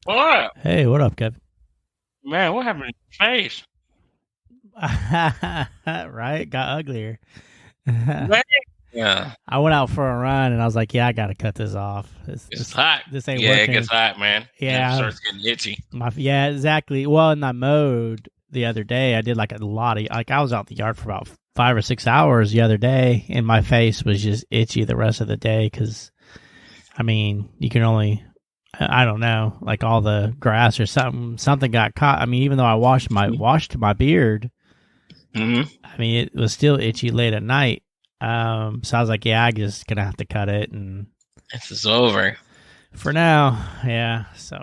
What? Hey, what up, Kevin? Man, what happened to your face? Right? Got uglier. I Man. Yeah, went out for a run and I was like, yeah, I got to cut this off. This, it's this hot. this ain't Yeah, it gets working. hot, man. And it Yeah. starts getting itchy. Yeah, exactly. Well, in that mode the other day, I did like a lot of like I was out in the yard for about 5 or 6 hours the other day and my face was just itchy the rest of the day cuz I mean, you can only I don't know, like all the grass or something got caught. I mean, even though I washed my beard, Mm-hmm. I mean, it was still itchy late at night. So I was like, yeah, I'm just gonna have to cut it, and This is over. for now, yeah. So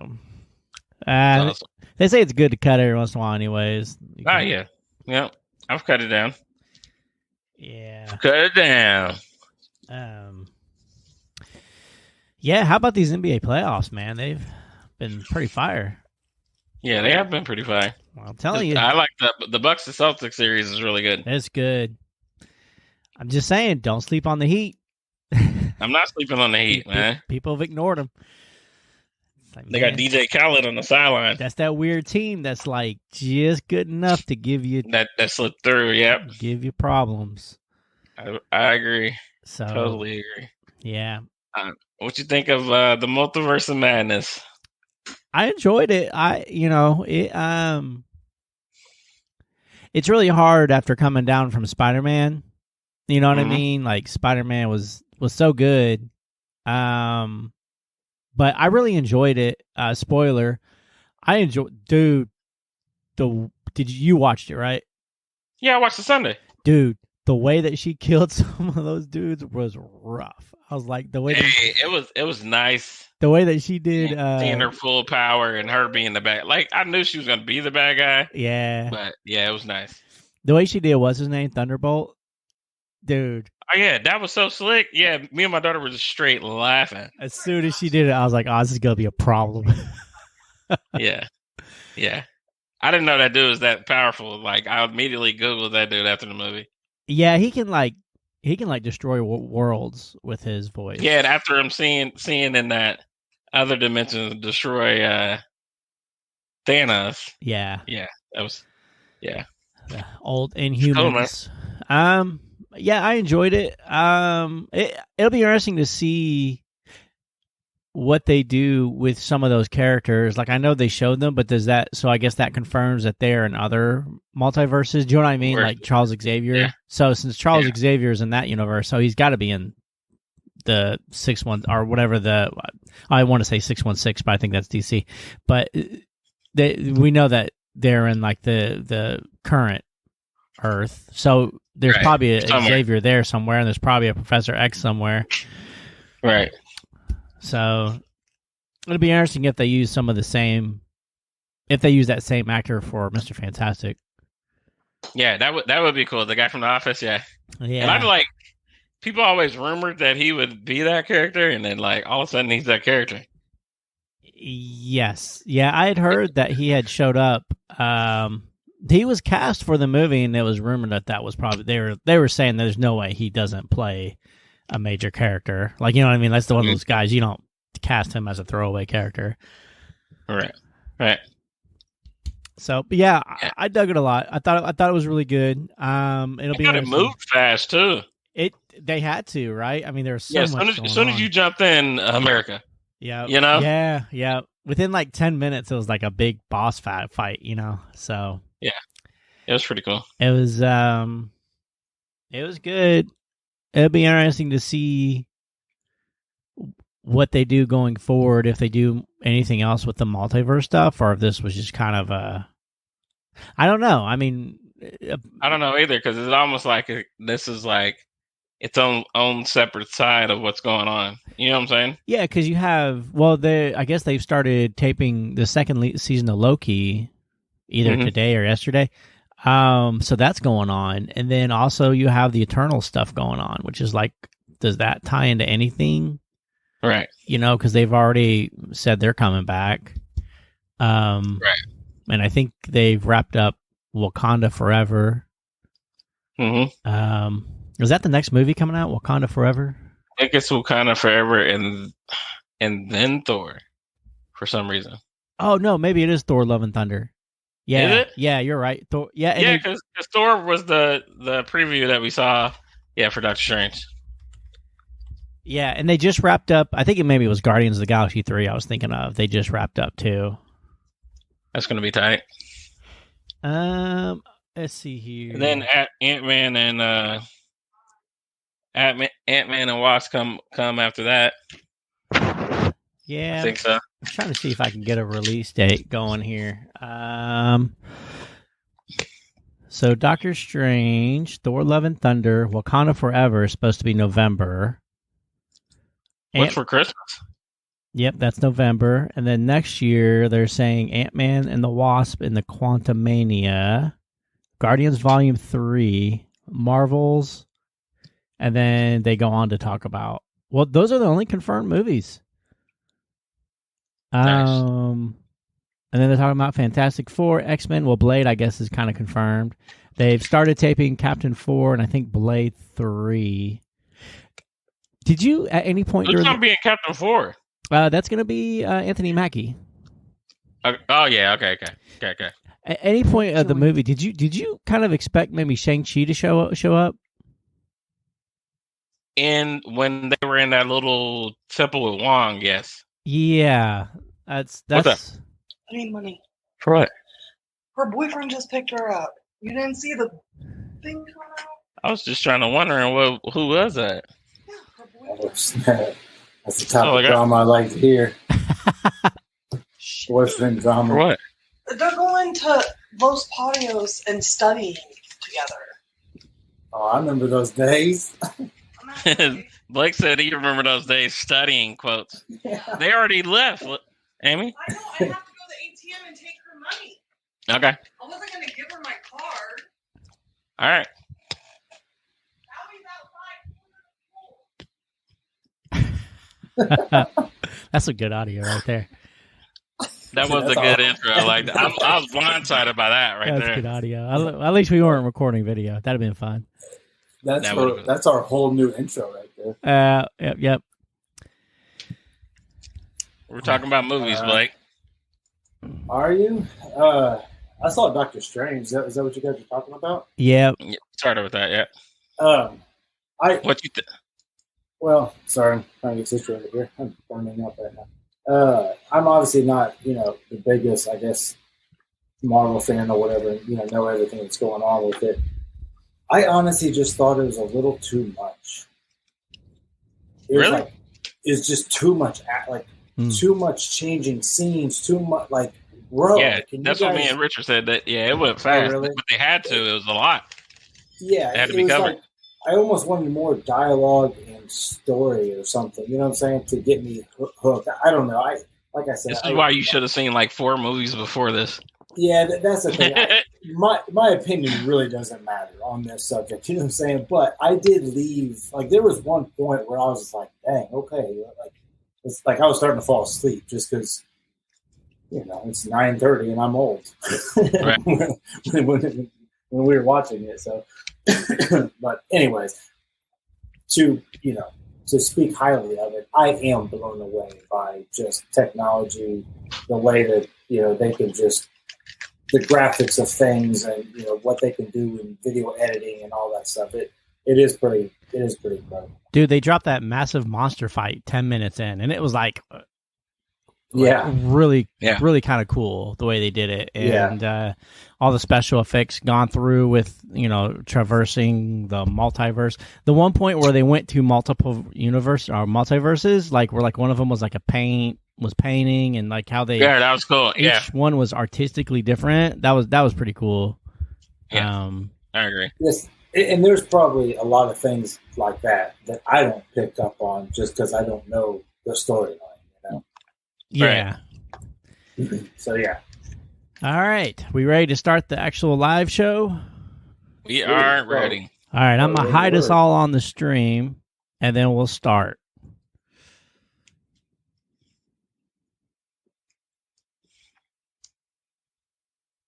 It's uh, awesome. they say it's good to cut every once in a while, anyways. Oh, yeah. Yep. I've cut it down. Yeah. Cut it down. Um. Yeah. How about these NBA playoffs, man? They've been pretty fire. Yeah, they have been pretty fine. Well, I'm telling you, I like the Bucks and Celtics series is really good. it's good. I'm just saying, don't sleep on the Heat. I'm not sleeping on the Heat, man. People have ignored them. Like, They got man, DJ Khaled on the sideline. that's that weird team that's like just good enough to give you That slipped through. Yep. problems. I agree. So Totally agree. yeah, What you think of the Multiverse of Madness? I enjoyed it. It's really hard after coming down from Spider-Man. You know what I Mhm. mean? Like Spider-Man was so good. But I really enjoyed it. Spoiler, I enjoyed, dude. Did you watched it, right? Yeah, I watched the Sunday. Dude, the way that she killed some of those dudes was rough. I was like, Hey, it was nice the way that she did, seeing her full power and her being the bad. Like I knew she was gonna be the bad guy, yeah, but yeah, it was nice. the way she did, what's his name, Thunderbolt, dude. Oh yeah, that was so slick. Yeah, me and my daughter were just straight laughing. As soon as she did it, I was like, oh, this is gonna be a problem. Yeah, yeah. I didn't know that dude was that powerful. Like I immediately googled that dude after the movie. Yeah, he can destroy worlds with his voice. Yeah, and after him seeing in that other dimension destroy Thanos. Yeah, Yeah, that was yeah. old Cool, man. Inhumans. Yeah, I enjoyed it. It'll be interesting to see what they do with some of those characters. Like I know they showed them, but does that? So I guess that confirms that they're in other multiverses. Do you know what I mean? Like Charles Xavier. Yeah. So since Charles Yeah. Xavier is in that universe, so he's got to be in the 6-1 or whatever I want to say 616, but I think that's DC. But we know that they're in like the current Earth, so there's Right. probably a Somewhere. Xavier there somewhere, and there's probably a Professor X somewhere. Right. So it'll be interesting if they use some of the same, if they use that same actor for Mr. Fantastic. Yeah, that would be cool. The guy from The Office, yeah. Yeah, And I'd like people always rumored that he would be that character, and then like all of a sudden he's that character. yes, yeah. I had heard that he had showed up. He was cast for the movie, and it was rumored that was probably they were saying there's no way he doesn't play a major character. Like, you know what I mean? That's the one of those guys you don't cast him as a throwaway character. Right. Right. So, but yeah, I dug it a lot. I thought it was really good. It'll be. It moved fast too. They had to, right? I mean, there's so Yeah, much. as soon as you jumped in America. Yeah. You know? Yeah. Within like 10 minutes, it was like a big boss fight, you know? So. Yeah. It was pretty cool. It was good. It'll be interesting to see what they do going forward, if they do anything else with the multiverse stuff, or if this was just kind of I don't know. I mean, I don't know either, because it's almost like this is like its own separate side of what's going on. You know what I'm saying? Yeah, because you have I guess they've started taping the second season of Loki either today or yesterday. So that's going on, and then also you have the Eternal stuff going on, which is like, does that tie into anything? Right. You know, because they've already said they're coming back. Right. And I think they've wrapped up Wakanda Forever. Mm-hmm. Is that the next movie coming out? Wakanda Forever? I think it's Wakanda Forever and then Thor, for some reason. Oh no, maybe it is Thor: Love and Thunder. Is Yeah, it? yeah, you're right. Thor. Yeah, and Yeah, they because Thor was the preview that we saw. Yeah, for Doctor Strange. and they just wrapped up. I think it maybe was Guardians of the Galaxy 3 I was thinking of. They just wrapped up too. That's gonna be tight. Um, let's see And then here. Ant Man and Ant Man and Wasp come after that. I Yeah, think so. I'm trying to see if I can get a release date going here. So Doctor Strange, Thor: Love and Thunder, Wakanda Forever is supposed to be November. What's Ant for Christmas? Yep, that's November. And then next year they're saying Ant-Man and the Wasp and the Quantumania, Guardians Volume 3, Marvels, and then they go on to talk about, well, those are the only confirmed movies. Nice. And then they're talking about Fantastic Four, X-Men. Well, Blade, I guess, is kind of confirmed. They've started taping Captain 4 and I think Blade 3. Did you at any point Who's during gonna be in Captain 4? that's going to be Anthony Mackie. Oh yeah, okay. At any point of the movie, did you kind of expect maybe Shang-Chi to show up? And when they were in that little temple with Wong, yes. Yeah, What's up? that's I need money. For what? Her boyfriend just picked her up. You didn't see the thing come out? I was just trying to wondering who was that? Yeah, her boyfriend. That's the type Oh, of drama I like to hear. Boyfriend For drama. what? They're going to Los Patios and studying together. Oh, I remember those days. Blake said he remember those days studying quotes. Yeah. They already left. Amy? I know, I have to go to the ATM and take her money. Okay. I wasn't going to give her my card. All right. Now he's outside. that's a good audio right there. That was a good intro. Like I was blindsided by that right That's there. good audio. At least we weren't recording video. That'd have been fun. That's our whole new intro right there. Yep. We're talking about movies, Blake. Are you? I saw Doctor Strange. Is that what you guys are talking about? Yeah. Started with that, yeah. What you think? Well, sorry, I'm trying to get situated here. I'm burning up right now. I'm obviously not, the biggest, I guess, Marvel fan or whatever. Know everything that's going on with it. I honestly just thought it was a little too much. It was Really? it's just too much. Too much changing scenes. Too much bro. Yeah, that's what me and Richard said. That it went fast, really? but they had to. It was a lot. Yeah, It had to be covered. I almost wanted more dialogue and story or something. You know what I'm saying? To get me hooked. I don't know. Like I said, This is why you should have seen like 4 movies before this. Yeah, that's the thing. My opinion really doesn't matter on this subject. You know what I'm saying? But I did leave. There was one point where I was just like, "Dang, okay." It's like I was starting to fall asleep just because, it's 9:30 and I'm old. Right. when we were watching it, so. But anyways, to speak highly of it, I am blown away by just technology, the way that they can just the graphics of things and what they can do in video editing and all that stuff. It is pretty incredible. Dude, they dropped that massive monster fight 10 minutes in, and it was really kind of cool the way they did it. And all the special effects gone through with, traversing the multiverse. The one point where they went to multiple multiverses, where one of them was was painting and how they that was cool. Each one was artistically different. That was pretty cool. Yeah, I agree. Yes, and there's probably a lot of things like that I don't pick up on just because I don't know the storyline. Yeah. Right. So yeah. All right, we ready to start the actual live show? We are ready. All right, I'm gonna hide us all on the stream, and then we'll start.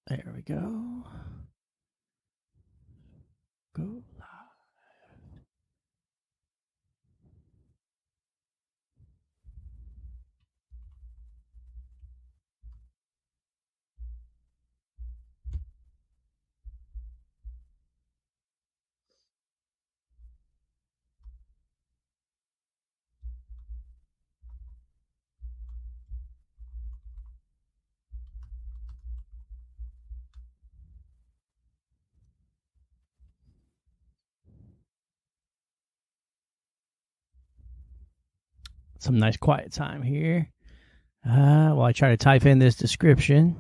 There we go. Go. some nice quiet time here. While I try to type in this description.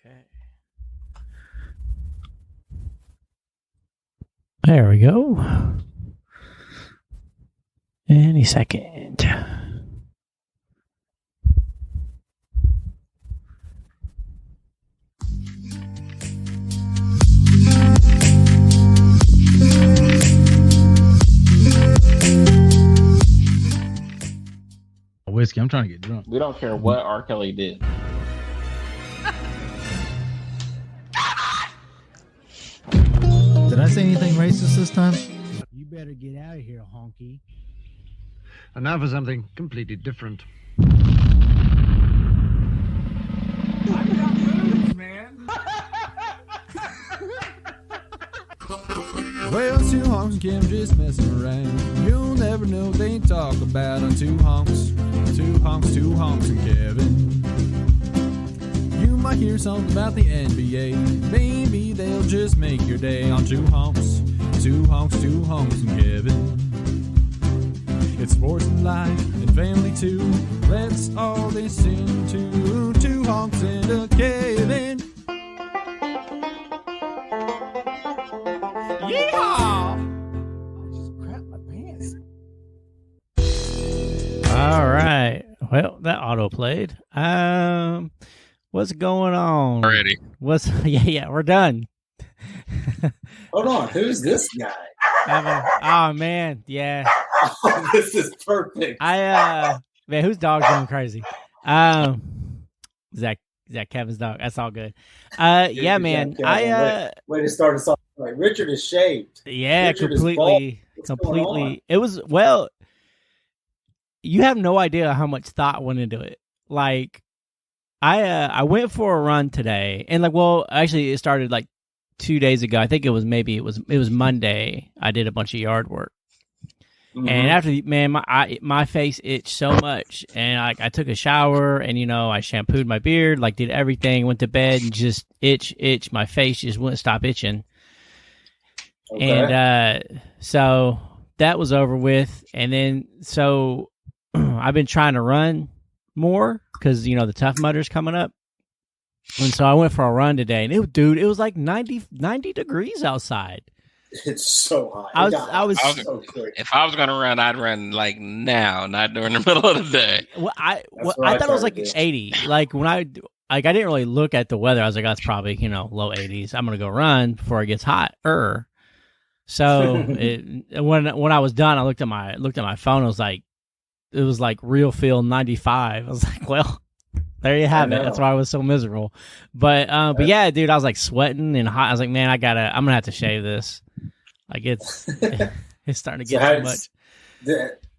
Okay. There we go. Any second. Whiskey. I'm trying to get drunk. We don't care what R. Kelly did. Did I say anything racist this time? You better get out of here, honky. And now for something completely different. Well, two honks and Kim just messing around. You'll never know what they talk about on two honks. Two honks and Kevin. You might hear something about the NBA. Maybe they'll just make your day on two honks. Two honks and Kevin. It's sports and life and family too. Let's all listen to two honks and a Kevin. All right. Well, that auto played. What's going on? Already. Yeah, we're done. Hold on, who's this guy? Oh man, yeah. Oh, this is perfect. Man, whose dog's going crazy? Is that Kevin's dog? That's all good. Yeah, man. Way to start us off. Right, Richard is shaved. Yeah, Richard completely. It was you have no idea how much thought went into it. Like, I went for a run today, and actually, it started like 2 days ago. I think it was Monday. I did a bunch of yard work, and after my face itched so much, and I took a shower, and I shampooed my beard, did everything, went to bed, and just itch. My face just wouldn't stop itching, and so that was over with, and then so I've been trying to run more because the Tough Mudder's coming up. And so I went for a run today, and it was like 90 degrees outside. It's so hot. If I was gonna run, I'd run like now, not during the middle of the day. Well, I thought it was like 80. Like when I didn't really look at the weather. I was like, that's probably low 80s. I'm gonna go run before it gets hot. So when I was done, I looked at my phone. It was like real feel 95. I was like, well, there you have it. That's why I was so miserable. But yeah, dude, I was like sweating and hot. I was like, man, I'm gonna have to shave this. Like it's starting to get too much.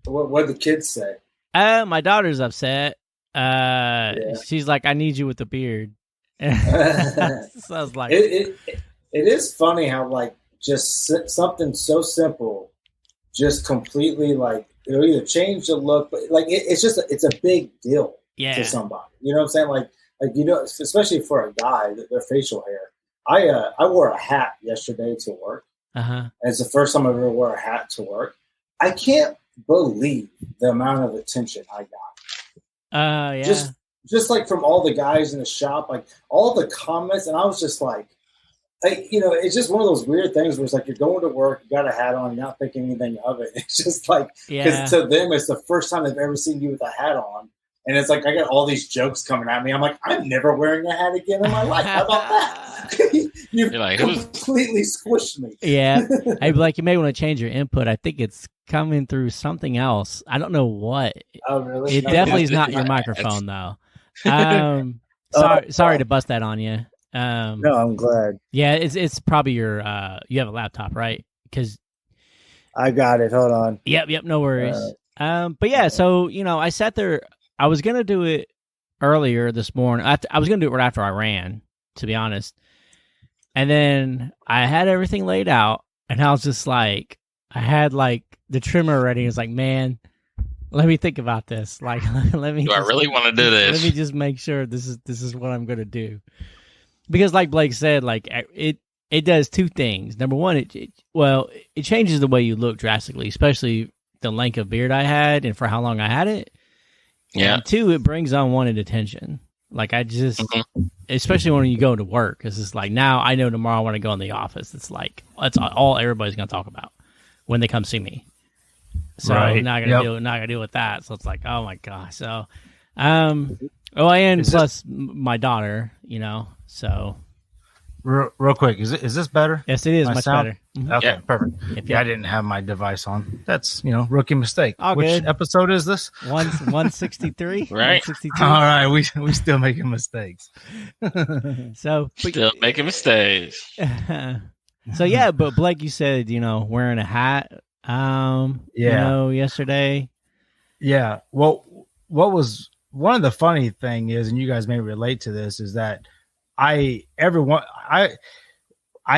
What the kids say? My daughter's upset. She's like, I need you with the beard. So I was like, it is funny how just something so simple, just completely it'll either change the look, but it's a big deal to somebody. You know what I'm saying? Especially for a guy, their facial hair. I wore a hat yesterday to work. And it's the first time I've ever wore a hat to work. I can't believe the amount of attention I got. Yeah. Just from all the guys in the shop, all the comments, and I was just it's just one of those weird things where it's you're going to work, you got a hat on, you're not thinking anything of it. It's just because to them, it's the first time they've ever seen you with a hat on. And it's I got all these jokes coming at me. I'm like, I'm never wearing a hat again in my life. How about that? You've completely squished me. Yeah. I'd be like, you may want to change your input. I think it's coming through something else. I don't know what. Oh, really? It definitely is not your microphone, though. Sorry to bust that on you. No, I'm glad. Yeah, it's probably your you have a laptop, right? Because I got it. Hold on. Yep, no worries. But yeah, so I sat there. I was gonna do it earlier this morning. I was gonna do it right after I ran, to be honest. And then I had everything laid out, and I was just I had the trimmer ready. It's like, man, let me think about this. Like, let me. Do I really want to do this? Let me just make sure this is what I'm gonna do. Because, like Blake said, like it does two things. Number one, it changes the way you look drastically, especially the length of beard I had and for how long I had it. Yeah. And two, it brings unwanted attention. Like I just, especially when you go to work, because it's like now I know tomorrow when I go in the office, it's like that's all everybody's gonna talk about when they come see me. So Right. not gonna deal with that. So it's like, oh my gosh. So, and plus my daughter, so. Real quick, is this better? Yes, it is My much sound? better. Mhm. Okay, Yeah. perfect. Yeah, I didn't have my device on. That's rookie mistake. All Which good. episode is this? 163, Right. 162. All right, we still making mistakes. So, Still making mistakes. so yeah, but Blake, you said wearing a hat. Yesterday. Yeah. Well, what was one of the funny thing is, and you guys may relate to this, is that I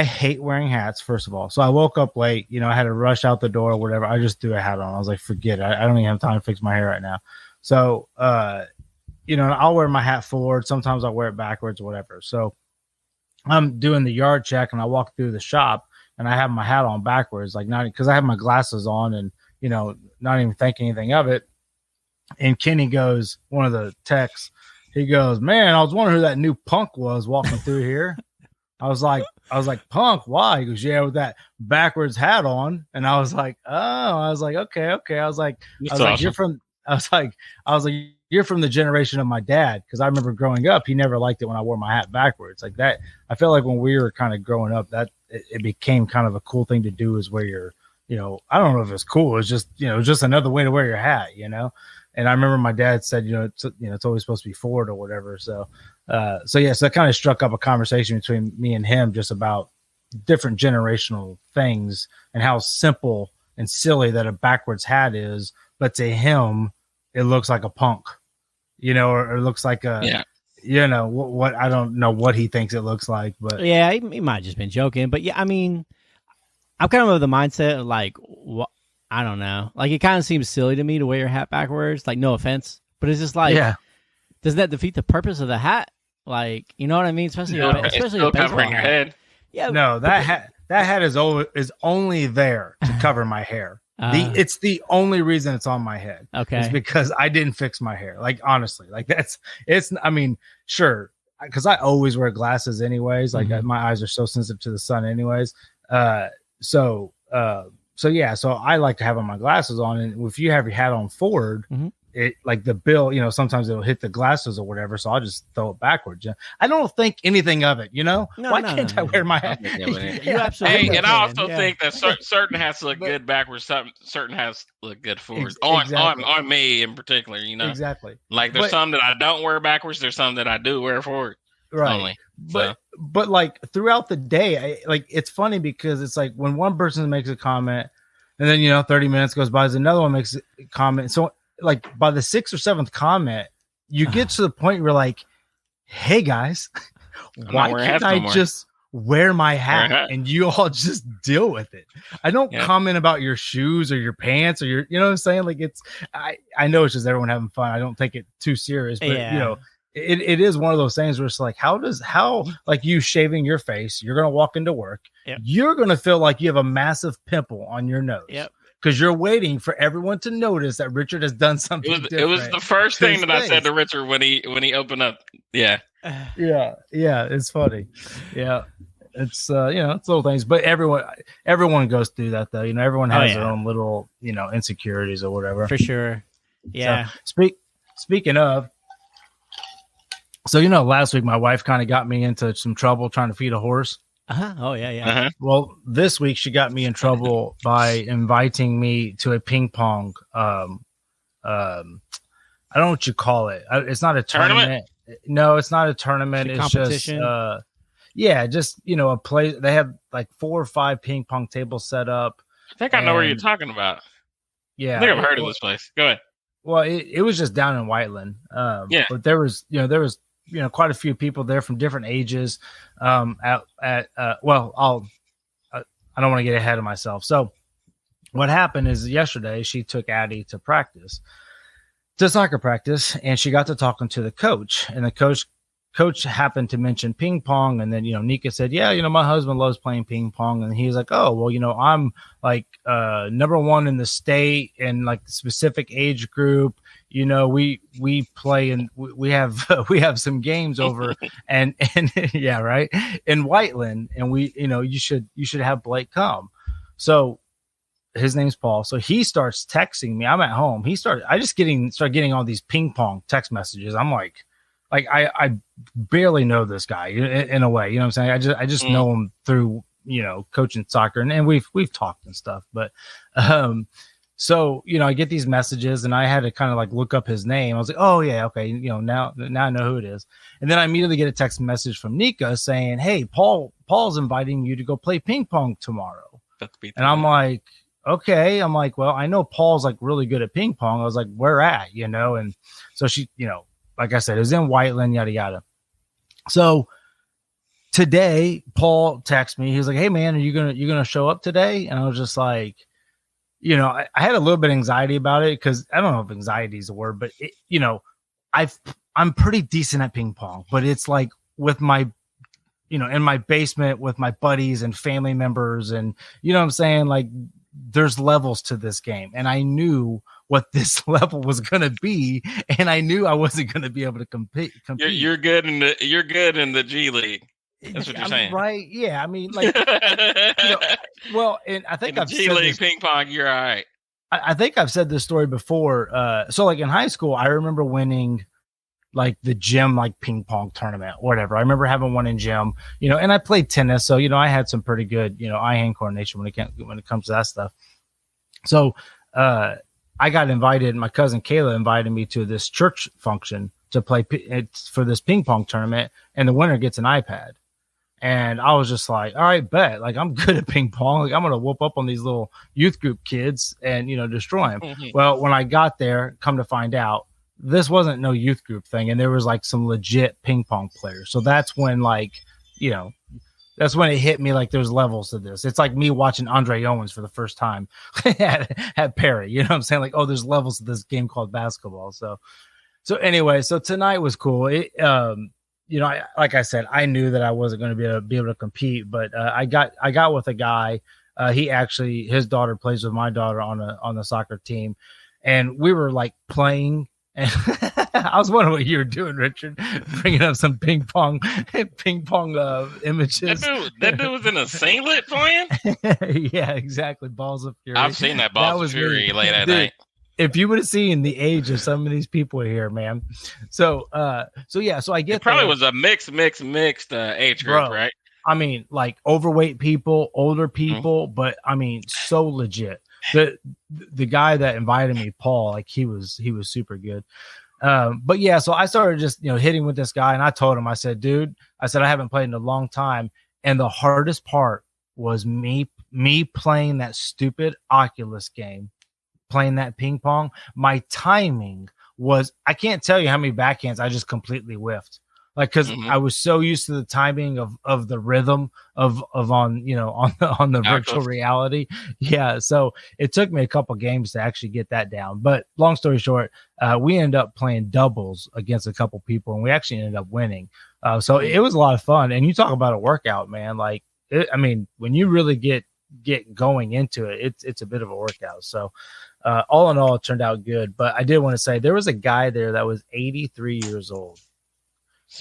hate wearing hats, first of all. So I woke up late, I had to rush out the door or whatever. I just threw a hat on. I was like, forget it. I don't even have time to fix my hair right now. So, I'll wear my hat forward. Sometimes I'll wear it backwards or whatever. So I'm doing the yard check and I walk through the shop and I have my hat on backwards, like not because I have my glasses on and, not even thinking anything of it. And Kenny goes, one of the techs, he goes, man, I was wondering who that new punk was walking through here. I was like, punk, why? He goes, yeah, with that backwards hat on. And I was like, oh, okay. I was like, you're from the generation of my dad. Cause I remember growing up, he never liked it when I wore my hat backwards like that. I feel like when we were kind of growing up, that it became kind of a cool thing to do, is wear your, I don't know if it's cool. It's just, just another way to wear your hat, And I remember my dad said, it's always supposed to be forward or whatever. So that kind of struck up a conversation between me and him just about different generational things and how simple and silly that a backwards hat is. But to him, it looks like a punk, or it looks like a, what I don't know what he thinks it looks like, but yeah, he might have just been joking. But yeah, I mean, I'm kind of of the mindset of like, I don't know. Like, it kind of seems silly to me to wear your hat backwards. Like, no offense, but it's just like, doesn't that defeat the purpose of the hat? Like, you know what I mean? Especially still a covering your hat. head. Yeah. No, that hat is only there to cover my hair. It's the only reason it's on my head. Okay. It's because I didn't fix my hair. Like, honestly, like I mean, sure. Because I always wear glasses anyways. Like my eyes are so sensitive to the sun anyways. So I like to have my glasses on, and if you have your hat on forward, it like the bill, sometimes it'll hit the glasses or whatever. So I'll just throw it backwards. I don't think anything of it. Why can't I wear my hat? You absolutely Hey, and I also can, think that certain hats look good backwards. Certain hats look good forward. Exactly. On me in particular, Exactly. Like there's some that I don't wear backwards. There's some that I do wear forward. Right. Only. But like throughout the day, it's funny because it's like when one person makes a comment and then, 30 minutes goes by, another one makes a comment. So like by the 6th or 7th comment, you get to the point where you're like, hey guys, why can't I just wear my hat and you all just deal with it? I don't comment about your shoes or your pants or your, you know what I'm saying? Like I know it's just everyone having fun. I don't take it too serious, but it is one of those things where it's like, how like you shaving your face, you're going to walk into work. Yep. You're going to feel like you have a massive pimple on your nose. Yep. Because you're waiting for everyone to notice that Richard has done something different. It was the first thing that I said to Richard when he opened up. Yeah. Yeah. It's funny. Yeah. It's it's little things, but everyone goes through that though. Everyone has their own little, insecurities or whatever. For sure. Yeah. So, speaking of, so last week my wife kind of got me into some trouble trying to feed a horse. Oh yeah. Well, this week she got me in trouble by inviting me to a ping pong. I don't know what you call it. It's not a tournament. No, it's not a tournament. It's competition. Just a place. They have like 4 or 5 ping pong tables set up. I think I know where you're talking about. Yeah, I think I've heard of this place. Go ahead. Well, it was just down in Whiteland. But there was quite a few people there from different ages. I don't want to get ahead of myself. So what happened is yesterday she took Addie to practice. to soccer practice, and she got to talking to the coach, and the coach happened to mention ping pong. And then, Nika said, yeah, my husband loves playing ping pong. And he's like, oh, well, I'm like number one in the state and like specific age group. We play and we have we have some games over and yeah, right, in Whiteland, and we you should have Blake come. So his name's Paul. So he starts texting me. I'm at home. I just start getting all these ping pong text messages. I'm like I barely know this guy in a way. You know what I'm saying? I just know him through coaching soccer, and we've talked and stuff. But so, I get these messages, and I had to kind of like look up his name. I was like, oh yeah, okay. Now I know who it is. And then I immediately get a text message from Nika saying, hey, Paul's inviting you to go play ping pong tomorrow. And I'm like, okay. I'm like, well, I know Paul's like really good at ping pong. I was like, where at, and so she, like I said, it was in Whiteland, yada, yada. So today, Paul texted me. He was like, hey man, are you going to show up today? And I was just like, I had a little bit of anxiety about it, because I don't know if anxiety is a word, but I'm pretty decent at ping pong, but it's like with my, in my basement with my buddies and family members, and what I'm saying? Like there's levels to this game, and I knew what this level was going to be, and I knew I wasn't going to be able to compete. You're good in the G League. That's what you're saying, right? Yeah, I mean, like, well, and I think in the G League ping pong, you're all right. I think I've said this story before. So, like in high school, I remember winning like the gym, like ping pong tournament, whatever. I remember having one in gym, and I played tennis, so I had some pretty good, eye-hand coordination when it comes to that stuff. So, I got invited. My cousin Kayla invited me to this church function to play for this ping pong tournament, and the winner gets an iPad. And I was just like, all right, bet. Like, I'm good at ping pong. Like, I'm going to whoop up on these little youth group kids and, destroy them. Mm-hmm. Well, when I got there, come to find out, this wasn't no youth group thing. And there was like some legit ping pong players. So that's when that's when it hit me, like there's levels to this. It's like me watching Andre Owens for the first time at Perry. You know what I'm saying? Like, oh, there's levels to this game called basketball. So anyway, so tonight was cool. It, like I said, I knew that I wasn't going to be able to compete, but I got with a guy. His daughter plays with my daughter on the soccer team, and we were like playing. And I was wondering what you were doing, Richard, bringing up some ping pong images. That dude was in a singlet playing. Yeah, exactly. Balls of Fury. I've seen that Balls of Fury late at night. If you would have seen the age of some of these people here, man. So yeah. So I get it probably was a mixed age group, bro, right? I mean, like overweight people, older people, but I mean, so legit. The guy that invited me, Paul, like he was super good. But yeah, so I started just hitting with this guy, and I told him, I said, dude, I haven't played in a long time, and the hardest part was me playing that stupid Oculus game. Playing that ping pong, my timing was, I can't tell you how many backhands I just completely whiffed. Like, because I was so used to the timing of the rhythm of on the virtual reality. Yeah. So it took me a couple games to actually get that down. But long story short, we ended up playing doubles against a couple people, and we actually ended up winning. So it was a lot of fun. And you talk about a workout, man. Like, when you really get going into it, it's a bit of a workout. So all in all, it turned out good. But I did want to say there was a guy there that was 83 years old.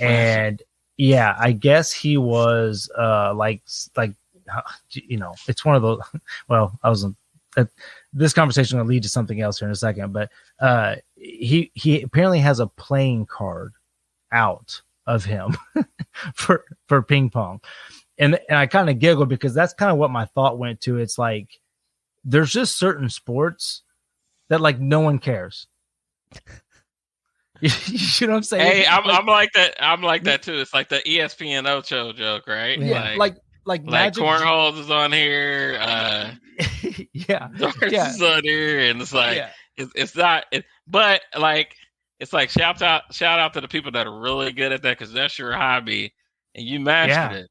And yeah, I guess he was it's one of those. Well, this conversation will lead to something else here in a second, but he apparently has a playing card out of him for ping pong. And I kind of giggled because that's kind of what my thought went to. It's like, there's just certain sports that like no one cares. You know what I'm saying? Hey, I'm like that. I'm like that too. It's like the ESPN Ocho joke, right? Yeah, like Magic Cornholes is on here. Yeah, is on here, and it's like it's not. But like it's like shout out to the people that are really good at that, because that's your hobby and you mastered it.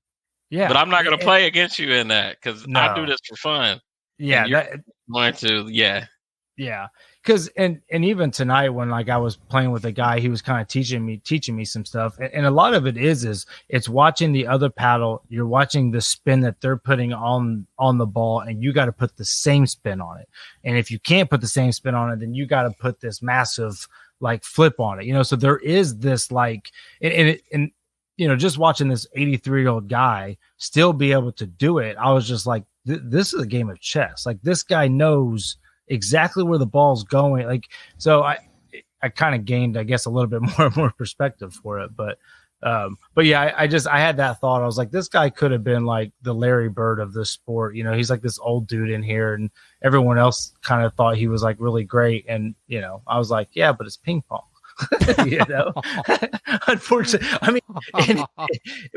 Yeah, but I'm not going to play against you in that, because I do this for fun. Yeah, going to. Yeah. because and even tonight when like I was playing with a guy, he was kind of teaching me some stuff, and a lot of it is it's watching the other paddle. You're watching the spin that they're putting on the ball, and you got to put the same spin on it. And if you can't put the same spin on it, then you got to put this massive like flip on it. So there is this like and just watching this 83-year-old guy still be able to do it. I was just like, this is a game of chess. Like this guy knows exactly where the ball's going. Like, so I kind of gained, I guess, a little bit more and more perspective for it. But yeah, I had that thought. I was like, this guy could have been like the Larry Bird of this sport. He's like this old dude in here, and everyone else kind of thought he was like really great. And, I was like, yeah, but it's ping pong. Unfortunately, I mean,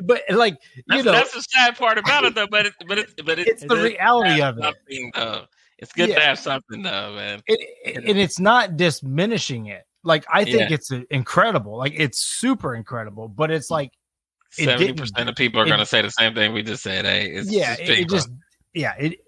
but like, that's the sad part about it, though. But it's the reality of it. It's good to have something, though, man. And it's not diminishing it. Like, I think it's incredible. Like, it's super incredible. But it's like 70% of people are going to say the same thing we just said. Hey,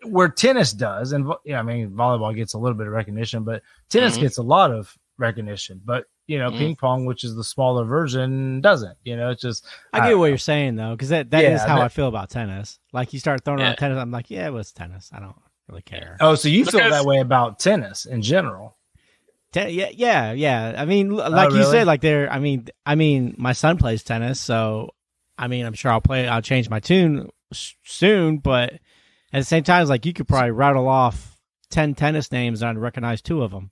where tennis does, and I mean, volleyball gets a little bit of recognition, but tennis gets a lot of recognition. But ping pong, which is the smaller version, doesn't. It's just. I get what you're saying though, because that is how I feel about tennis. Like you start throwing around tennis, I'm like, yeah, it was tennis. I don't really care. Oh, so you feel that way about tennis in general? Yeah. I mean, like you said, like there. I mean, my son plays tennis, so I mean, I'm sure I'll change my tune soon. But at the same time, it's like you could probably rattle off 10 tennis names and I'd recognize 2 of them.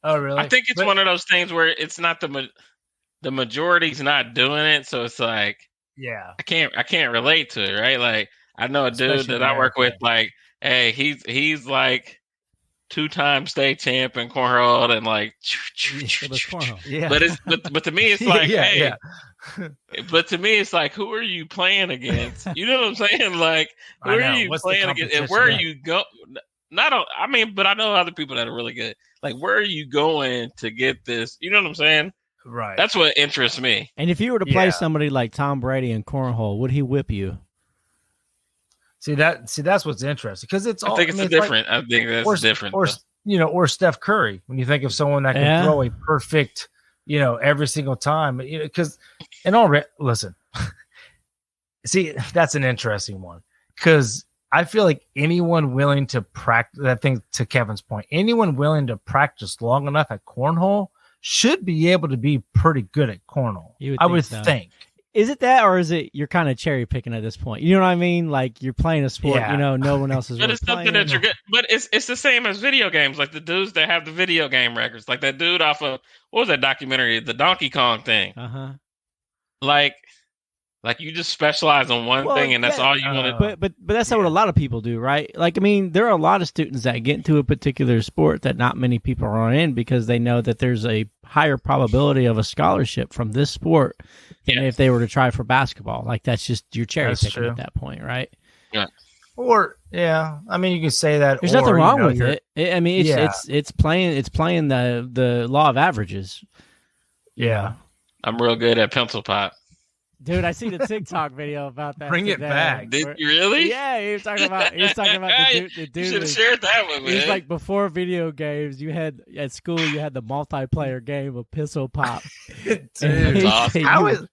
Oh, really? I think it's one of those things where it's not the majority's not doing it, so it's like, I can't relate to it, right? Like I know a dude that I work with, like, hey, he's like 2-time state champ in cornhole and like, but to me it's like, but to me it's like, who are you playing against? You know what I'm saying? Like, who are you playing against, and where are you go? But I know other people that are really good. Like, where are you going to get this? You know what I'm saying? Right. That's what interests me. And if you were to play somebody like Tom Brady in cornhole, would he whip you? See, that's what's interesting, because it's all. I think it's different. Like, I think that's different. Or Steph Curry. When you think of someone that can throw a perfect, every single time, because listen, see, that's an interesting one, because I feel like anyone willing to practice that thing, to Kevin's point, anyone willing to practice long enough at cornhole should be able to be pretty good at cornhole. I would think. Is it that, or is it you're kind of cherry picking at this point? You know what I mean? Like you're playing a sport, no one else is. But it's something that you're good. But it's the same as video games. Like the dudes that have the video game records, like that dude off of, what was that documentary, the Donkey Kong thing? Like you just specialize on one thing, and that's all you want to. But that's not what a lot of people do, right? Like, I mean, there are a lot of students that get into a particular sport that not many people are in, because they know that there's a higher probability of a scholarship from this sport than if they were to try for basketball. Like that's just your cherry picking at that point, right? Yeah. Or I mean, you can say that. There's nothing wrong with it. I mean, it's playing the law of averages. Yeah, I'm real good at pencil pop. Dude, I seen a TikTok video about that. Bring it back. Did you really? Yeah, he was talking about the dude. You should have shared that with me. He's like, before video games, you had at school, you had the multiplayer game of pistol pop. Dude, awesome.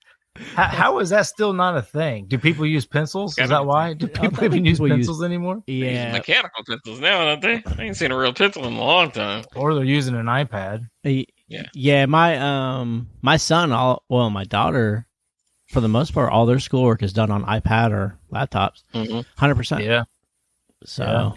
How is that still not a thing? Do people use pencils? Is that why? Do people even use pencils anymore? Yeah, use mechanical pencils now, don't they? I ain't seen a real pencil in a long time. Or they're using an iPad. Yeah. My son, my daughter, for the most part, all their schoolwork is done on iPad or laptops. 100%. Yeah. So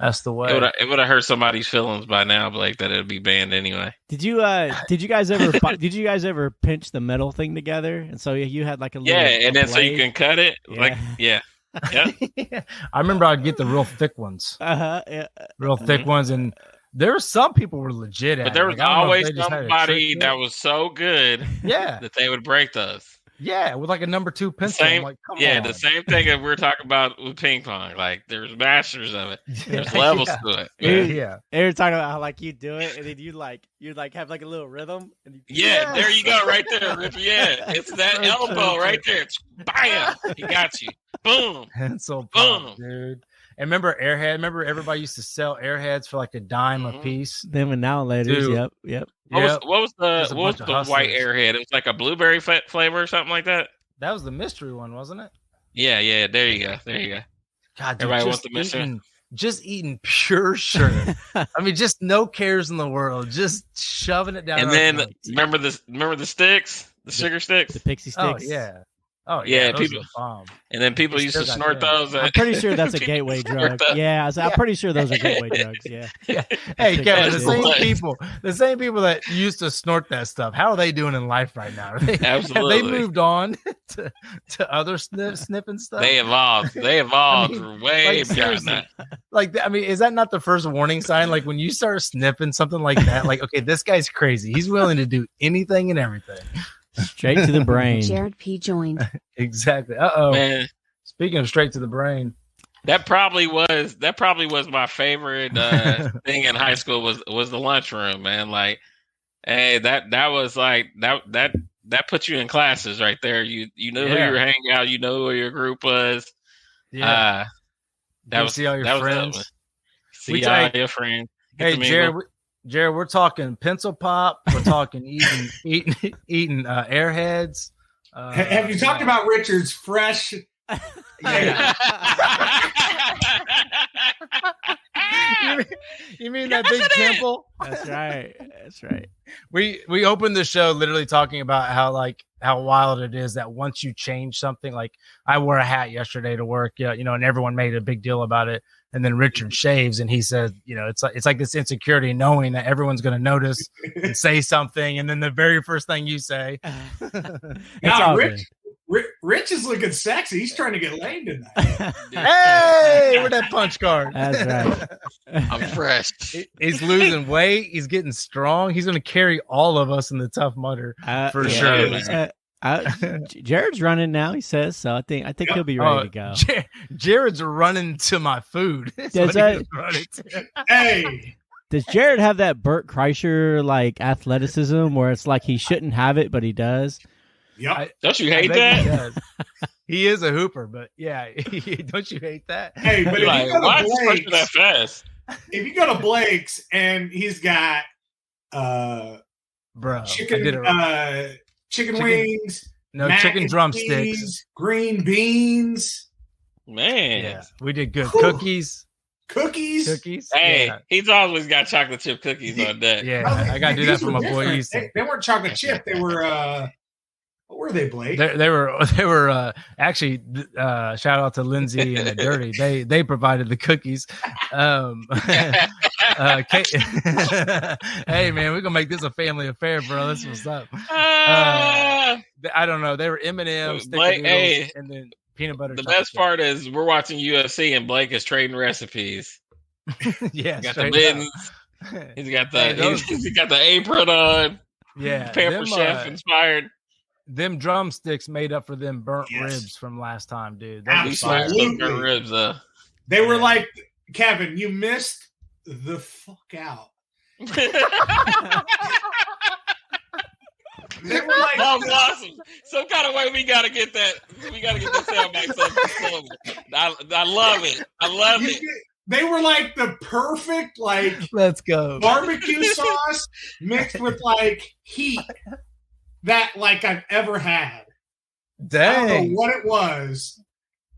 that's the way. It would have hurt somebody's feelings by now, Blake, that it'd be banned anyway. Did you guys ever pinch the metal thing together? And so you had like a little and then blade? So you can cut it. Yeah. I remember I'd get the real thick ones. Real thick ones, and there were some people were legit at it. But there was always somebody that was so good that they would break those. Yeah, with like a number 2 pencil. I'm like, come on. The same thing that we're talking about with ping pong. Like, there's masters of it. There's levels to it. Yeah. They were talking about how like you do it, and then you'd have like a little rhythm. And there you go, right there, Rip. Yeah, it's that elbow right there. It's bam, he got you. Boom, pencil pop, dude. And remember Airhead? Remember everybody used to sell Airheads for like a dime a piece? Them and now later. Yep. What was the white Airhead? It was like a blueberry flavor or something like that. That was the mystery one, wasn't it? Yeah. There you go. God, dude, everybody wants the mystery. Just eating pure sugar. I mean, just no cares in the world. Just shoving it down. And then remember the sticks, the sugar sticks, the pixie sticks. Oh yeah. People. And then people used to snort those. I'm pretty sure that's a gateway drug. Yeah, I'm pretty sure those are gateway drugs. Yeah. Hey, Kevin, the same people that used to snort that stuff. How are they doing in life right now? Absolutely. Have they moved on to other sniffing stuff? They evolved. Way beyond that. Like, I mean, is that not the first warning sign? Like when you start sniffing something like that, like, okay, this guy's crazy. He's willing to do anything and everything. Straight to the brain. Jared P. joined. Exactly. Man. Speaking of straight to the brain, that probably was my favorite thing in high school was the lunchroom, man. Like, hey, that was like that put you in classes right there. You knew who you were hanging out. You know who your group was. Yeah. That was see all your friends. See all your friends. Hey, Jared, we're talking pencil pop. We're talking eating Airheads. Have you talked about Richard's fresh? Yeah. you mean that big pimple? That's right. We opened the show literally talking about how wild it is that once you change something, like I wore a hat yesterday to work, and everyone made a big deal about it. And then Richard shaves, and he said, it's like this insecurity knowing that everyone's going to notice and say something, and then the very first thing you say. Rich is looking sexy. He's trying to get laid tonight. Hey, with that punch card. That's right. I'm fresh. He's losing weight. He's getting strong. He's going to carry all of us in the Tough Mudder for sure. Jared's running now, he says, so I think he'll be ready to go. Jared's running to my food. Hey, does Jared have that Bert Kreischer like athleticism where it's like he shouldn't have it but he does? Yep. Don't you hate that? He is a hooper, but yeah, don't you hate that? Hey, but why is Kreischer that fast? If you go to Blake's and he's got chicken wings, chicken drumsticks, green beans. Man, yeah, we did good. Cookies. Hey, he's always got chocolate chip cookies on deck. Yeah, I gotta do that for my boy Easton. They weren't chocolate chip. They were what were they, Blake? They were actually shout out to Lindsay and the Dirty. They provided the cookies. Hey man, we're gonna make this a family affair, bro. This was up. I don't know. They were M&M's, and then peanut butter. The best part is we're watching UFC and Blake is trading recipes. Yeah, got the mittens. He's got the apron on. Yeah, Pamper Chef inspired. Them drumsticks made up for them burnt ribs from last time, dude. Absolutely. Burnt ribs, they were like, Kevin, you missed the fuck out. They were like, that was awesome. Some kind of way we gotta get that. We gotta get this sound back. I love it. I love it. They were like the perfect, let's go barbecue sauce mixed with heat that I've ever had. Dang. I don't know what it was.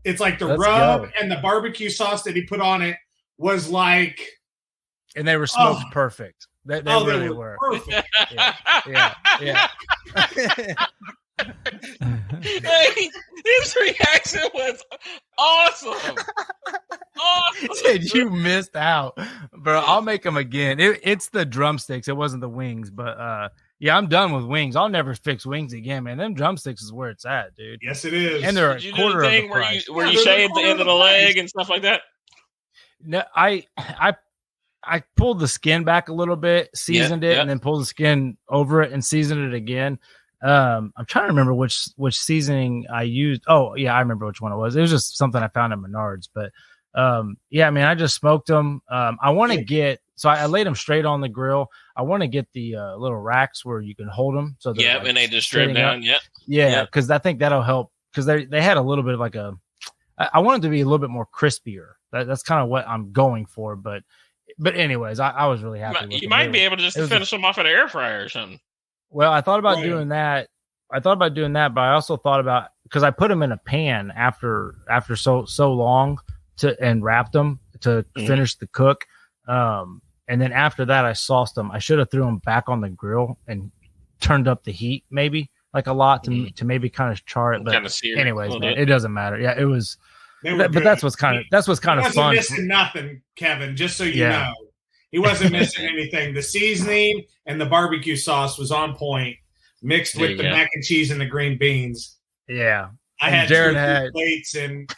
It's like the rub and the barbecue sauce that he put on it was like, and they were smoked perfect. They really were. Perfect. Yeah. Hey, his reaction was awesome. He said you missed out, bro. I'll make them again. It's the drumsticks. It wasn't the wings, but yeah, I'm done with wings. I'll never fix wings again, man. Them drumsticks is where it's at, dude. Yes, it is. And they're a quarter of the price. Where you shave the end of the leg and stuff like that? No, I pulled the skin back a little bit, seasoned it, and then pulled the skin over it and seasoned it again. I'm trying to remember which seasoning I used. Oh, yeah, I remember which one it was. It was just something I found at Menards. But yeah, I mean, I just smoked them. I want to I laid them straight on the grill. I want to get the little racks where you can hold them. So and they just strip down. Yeah, because I think that'll help. Because they had a little bit of I want it to be a little bit more crispier. That's kind of what I'm going for. But anyways, I was really happy with You might be able to just finish them off at an air fryer or something. Well, I thought about doing that. But I also thought about, because I put them in a pan after so long and wrapped them to finish the cook. And then after that, I sauced them. I should have threw them back on the grill and turned up the heat, maybe like a lot to maybe kind of char it. But anyways, man, it doesn't matter. Yeah, it was. But that's what's kind of fun. Missing nothing, Kevin. Just so you know, he wasn't missing anything. The seasoning and the barbecue sauce was on point, mixed with the mac and cheese and the green beans. Yeah. I had Jared had plates and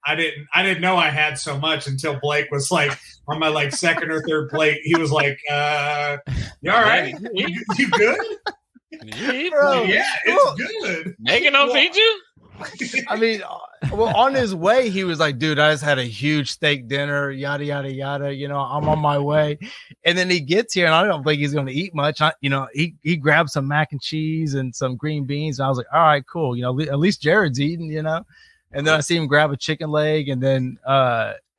I didn't know I had so much until Blake was like on my like second or third plate. He was like, "You all right? You good?" Bro, yeah, it's good. Megan don't feed you? I mean, well, on his way, he was like, "Dude, I just had a huge steak dinner, yada yada yada. You know, I'm on my way." And then he gets here, and I don't think he's going to eat much. He grabbed some mac and cheese and some green beans, and I was like, "All right, cool. You know, at least Jared's eating." You know, and then I see him grab a chicken leg, and then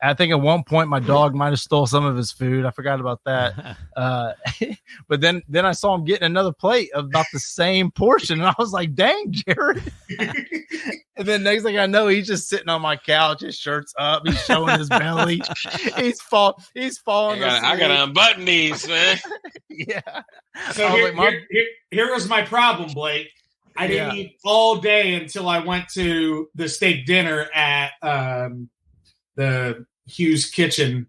I think at one point my dog might have stole some of his food. I forgot about that. But then I saw him getting another plate of about the same portion, and I was like, "Dang, Jared!" And then next thing I know, he's just sitting on my couch, his shirt's up, he's showing his belly, he's falling. I gotta unbutton these, man. Yeah. So here was my problem, Blake. I didn't eat all day until I went to the steak dinner at the Hughes Kitchen,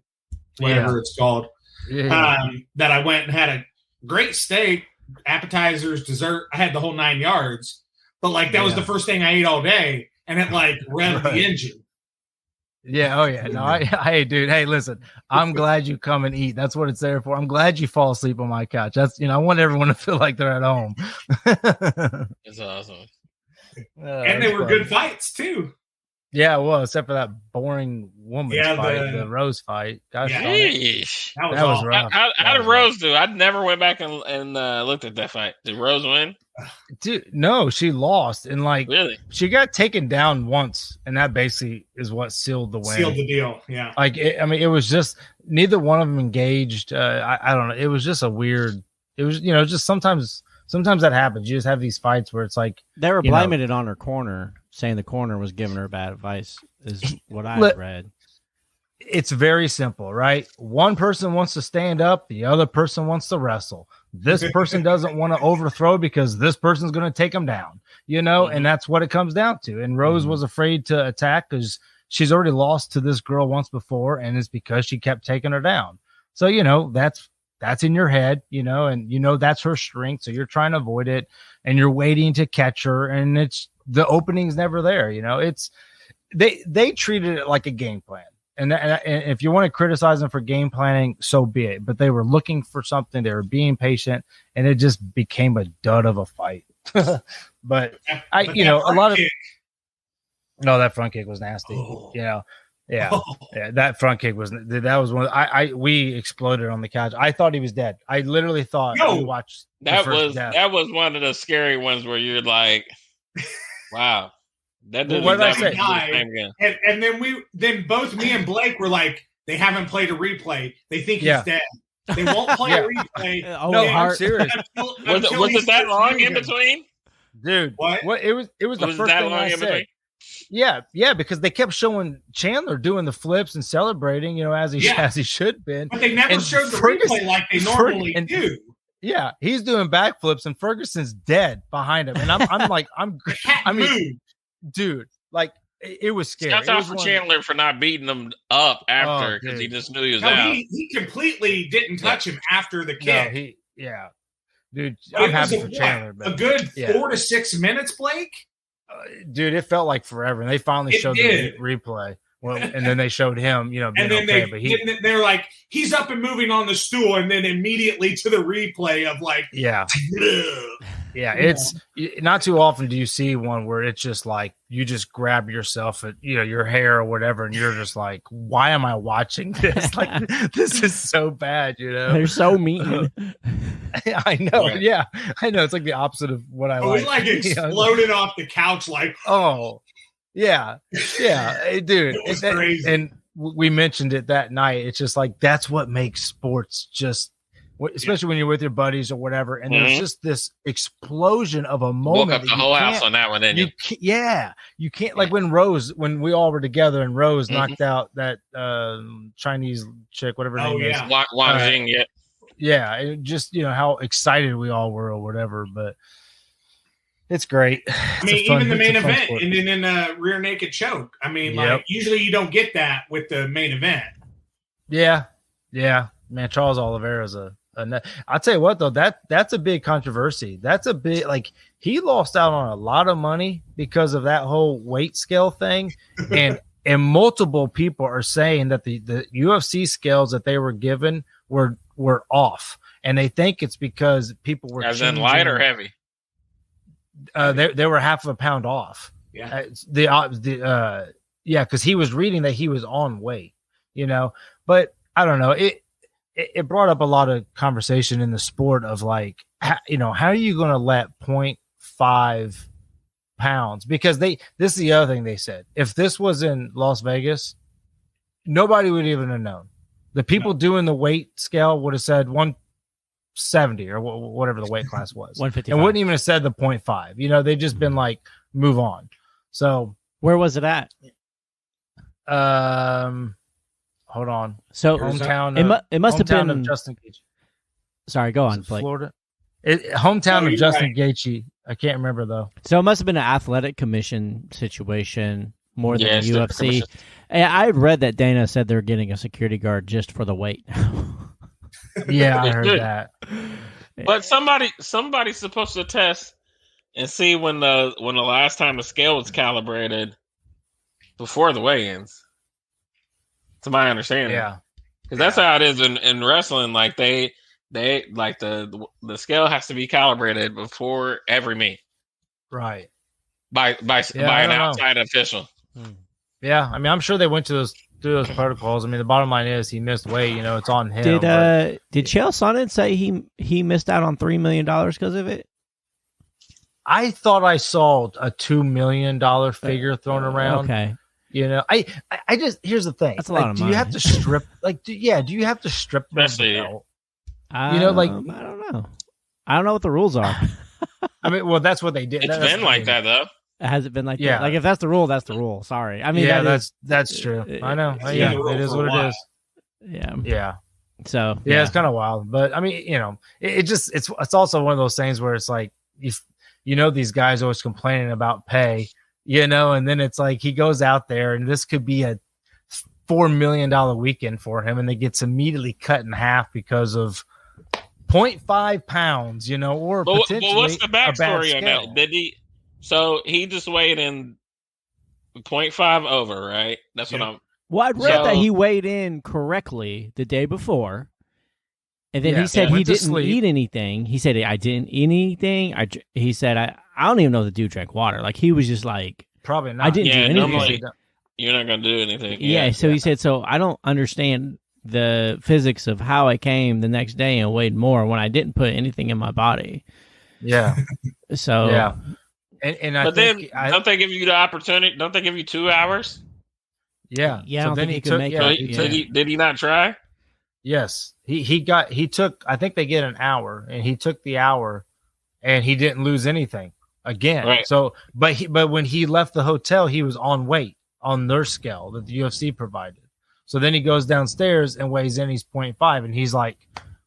whatever it's called. That I went and had a great steak, appetizers, dessert. I had the whole 9 yards. But like that was the first thing I ate all day, and it like revved the engine. Yeah. Oh yeah. No. Hey, dude. Hey, listen. I'm glad you come and eat. That's what it's there for. I'm glad you fall asleep on my couch. That's I want everyone to feel like they're at home. That's awesome. And they were good fights too. Yeah, well, except for that boring woman's fight, the Rose fight. Gosh, that was rough. How did Rose do? I never went back and looked at that fight. Did Rose win? Dude, no, she lost, and really, she got taken down once, and that basically is what sealed the win. Sealed the deal. Yeah. It was just neither one of them engaged. I don't know. It was just a weird. It was just sometimes that happens. You just have these fights where it's like they were blaming it on her corner, saying the corner was giving her bad advice. Is what I read. It's very simple, right? One person wants to stand up, the other person wants to wrestle. This person doesn't want to overthrow because this person's going to take them down, and that's what it comes down to. And Rose was afraid to attack because she's already lost to this girl once before, and it's because she kept taking her down. So, that's in your head, and that's her strength. So you're trying to avoid it, and you're waiting to catch her, and it's the opening's never there. It's they treated it like a game plan. And if you want to criticize them for game planning, so be it. But they were looking for something. They were being patient, and it just became a dud of a fight. But a lot of that front kick was nasty. Oh. Yeah, that front kick was one. We exploded on the couch. I thought he was dead. I literally thought we watched that was one of the scary ones where you're like, wow. What did I say? And then both me and Blake were like, they haven't played a replay. They think he's dead. They won't play a replay. I'm serious. Was it that long in between? Dude, what? It was the first thing I said. Yeah, because they kept showing Chandler doing the flips and celebrating, as he should have been. But they never showed the replay like they normally do. Yeah, he's doing backflips and Ferguson's dead behind him, and I mean. Dude, it was scary. Shout out for Chandler for not beating him up after because he just knew he was out. He completely didn't touch him after the kick. Dude, I'm happy for Chandler. A good 4 to 6 minutes, Blake? Dude, it felt like forever. And they finally showed the replay. Well, and then they showed him, being and then they're like, he's up and moving on the stool, and then immediately to the replay of it's not too often do you see one where it's just like you just grab yourself at your hair or whatever, and you're just like, why am I watching this? Like this is so bad, They're so mean. I know, I know. It's like the opposite of what I like. We like exploded off the couch, like oh. Yeah, dude, it was crazy. And we mentioned it that night. It's just like that's what makes sports just, especially when you're with your buddies or whatever, and there's just this explosion of a moment. Woke up the whole house on that one, didn't you? You can't like when we all were together and Rose knocked out that Chinese chick, whatever her name is. Wang Jing, yeah, it just how excited we all were or whatever, but it's great. I mean, even the main event and then in a rear naked choke. I mean, like usually you don't get that with the main event. Yeah, man, Charles Oliveira's I'll tell you what though, that's a big controversy. That's a big, like, he lost out on a lot of money because of that whole weight scale thing, and multiple people are saying that the UFC scales that they were given were off, and they think it's because people were as in light or heavy. They were half of a pound off. Yeah, because he was reading that he was on weight, but I don't know. It brought up a lot of conversation in the sport of like, how are you going to let 0.5 pounds? Because this is the other thing they said. If this was in Las Vegas, nobody would even have known. The people doing the weight scale would have said 170 or whatever the weight class was. 155. And wouldn't even have said the 0.5. They'd just been like, move on. So where was it at? Hold on. So hometown. It must have been of Justin Gaethje. Sorry, go on, Blake. Florida. Hometown of Justin Gaethje. I can't remember though. So it must have been an athletic commission situation more than UFC. And I read that Dana said they're getting a security guard just for the weight. Yeah, I heard that. But somebody's supposed to test and see when the last time the scale was calibrated before the weigh-ins. To my understanding, because that's how it is in wrestling. Like they like the scale has to be calibrated before every meet, right? By an outside official. Yeah, I mean, I'm sure they went through those protocols. I mean, the bottom line is he missed weight. It's on him. Did Chael Sonnen say he missed out on $3 million because of it? I thought I saw a $2 million figure thrown around. Okay. I just, here's the thing. That's a lot of money. Do you have to strip? do you have to strip them of the belt? I don't know. I don't know what the rules are. I mean, well, that's what they did. It's been like that though. Has it been like that? Like if that's the rule, that's the rule. Sorry. I mean, that's true. I know. It is what it is. Yeah. So it's kind of wild, but I mean, it's also one of those things where it's like, if these guys always complaining about pay. And then it's like he goes out there and this could be a $4 million weekend for him, and they gets immediately cut in half because of 0.5 pounds, or potentially. But what's the backstory on that? Did he? So he just weighed in 0.5 over, right? That's what I'm. Well, I read that he weighed in correctly the day before. And then he said he didn't eat anything. He said, I didn't eat anything. He said, I don't even know the dude drank water. Like, he was just like, probably not. I didn't do anything. Normally, you're not going to do anything. Yeah, so he said, so I don't understand the physics of how I came the next day and weighed more when I didn't put anything in my body. Yeah. So. Yeah. But then, don't they give you the opportunity? Don't they give you 2 hours? Yeah. Yeah, so then he could make it. Did he not try? Yes. He took, I think they get an hour, and he took the hour and he didn't lose anything again. Right. So, but when he left the hotel, he was on weight on their scale that the UFC provided. So then he goes downstairs and weighs in, he's 0.5, and he's like,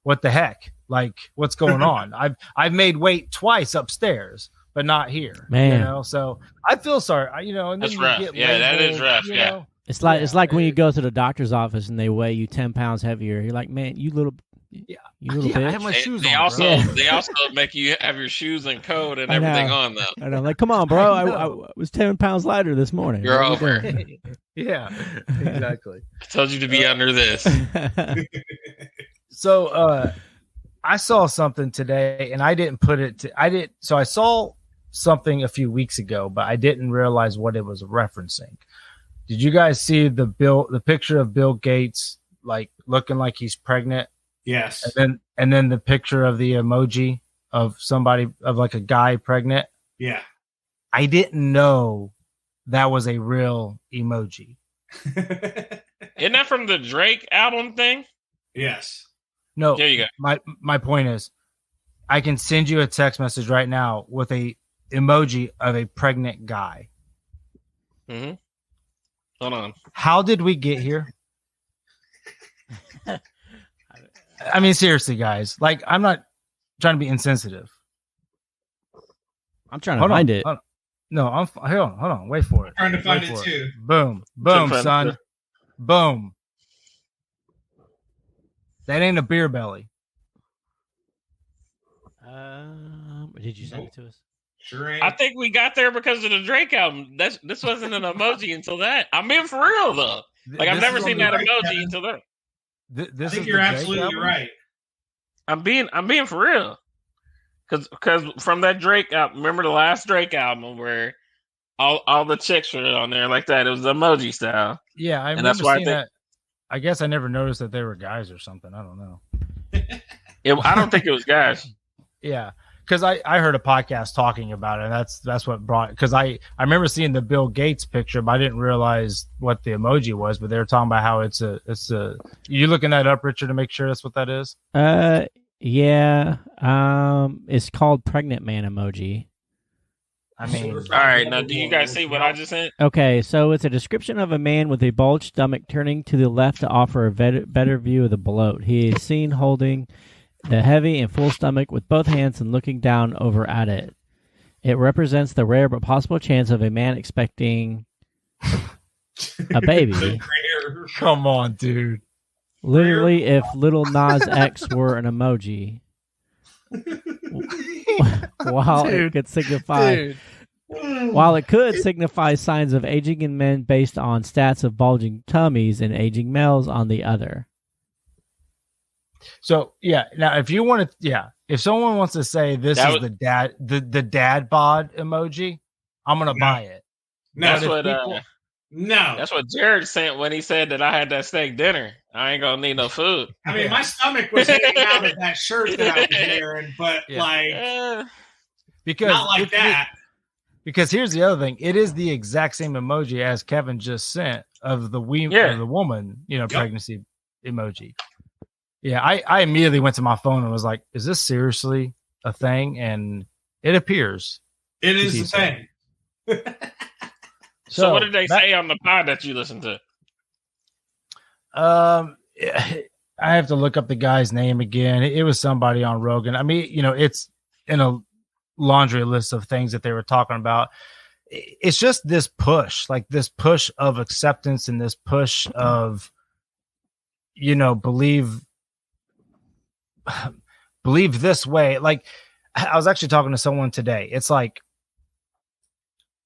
what the heck? Like, what's going on? I've made weight twice upstairs, but not here. Man. So I feel sorry, and that's then rough. Get that is rough. Yeah. It's like when you go to the doctor's office and they weigh you 10 pounds heavier. You're like, man, you little bitch. I have my shoes they on. They also make you have your shoes and coat and everything on though. And I'm like, come on, bro. I was 10 pounds lighter this morning. You're over. Yeah, exactly. I told you to be under this. So I saw something today, and I didn't put it. So I saw something a few weeks ago, but I didn't realize what it was referencing. Did you guys see the picture of Bill Gates like looking like he's pregnant? Yes. And then the picture of the emoji of somebody, of like a guy pregnant. Yeah. I didn't know that was a real emoji. Isn't that from the Drake album thing? Yes. No. There you go. My point is, I can send you a text message right now with a emoji of a pregnant guy. Mm-hmm. Hold on. How did we get here? I mean, seriously, guys. Like, I'm not trying to be insensitive. I'm trying to find it. No, hold on. Wait for it. I'm trying to find it too. Boom, son. Boom. That ain't a beer belly. Did you send it to us? Sure ain't. I think we got there because of the Drake album. This wasn't an emoji until that. I'm being for real though. Like I've never seen that emoji until that. I think you're absolutely right. I'm being for real. Because from that Drake album, remember the last Drake album where all the chicks were on there like that. It was emoji style. Yeah, I remember seeing that. I guess I never noticed that they were guys or something. I don't know. I don't think it was guys. Yeah, because I heard a podcast talking about it. And that's what brought. Because I remember seeing the Bill Gates picture, but I didn't realize what the emoji was. But they were talking about how it's a. You looking that up, Richard, to make sure that's what that is? Yeah. It's called pregnant man emoji. I mean, all right. Now, do you guys see what I just sent? Okay, so it's a description of a man with a bulged stomach turning to the left to offer a better view of the bloat. He is seen holding the heavy and full stomach with both hands and looking down over at it. It represents the rare but possible chance of a man expecting a baby. Come on, dude. Literally, if Little Nas X were an emoji. While it could signify signs of aging in men based on stats of bulging tummies and aging males on the other. So yeah, now if you want to, if someone wants to say this is the dad bod emoji, I'm gonna buy it. That's what Jared sent when he said that I had that steak dinner. I ain't gonna need no food. I mean, my stomach was hanging out of that shirt that I was wearing, but because not like that. Because here's the other thing: it is the exact same emoji as Kevin just sent of the of the woman, pregnancy emoji. Yeah, I immediately went to my phone and was like, "Is this seriously a thing?" And it appears it is a thing. So what did they say on the pod that you listened to? I have to look up the guy's name again. It was somebody on Rogan. I mean, it's in a laundry list of things that they were talking about. It's just this push of acceptance and this push of, believe this way. Like, I was actually talking to someone today. It's like,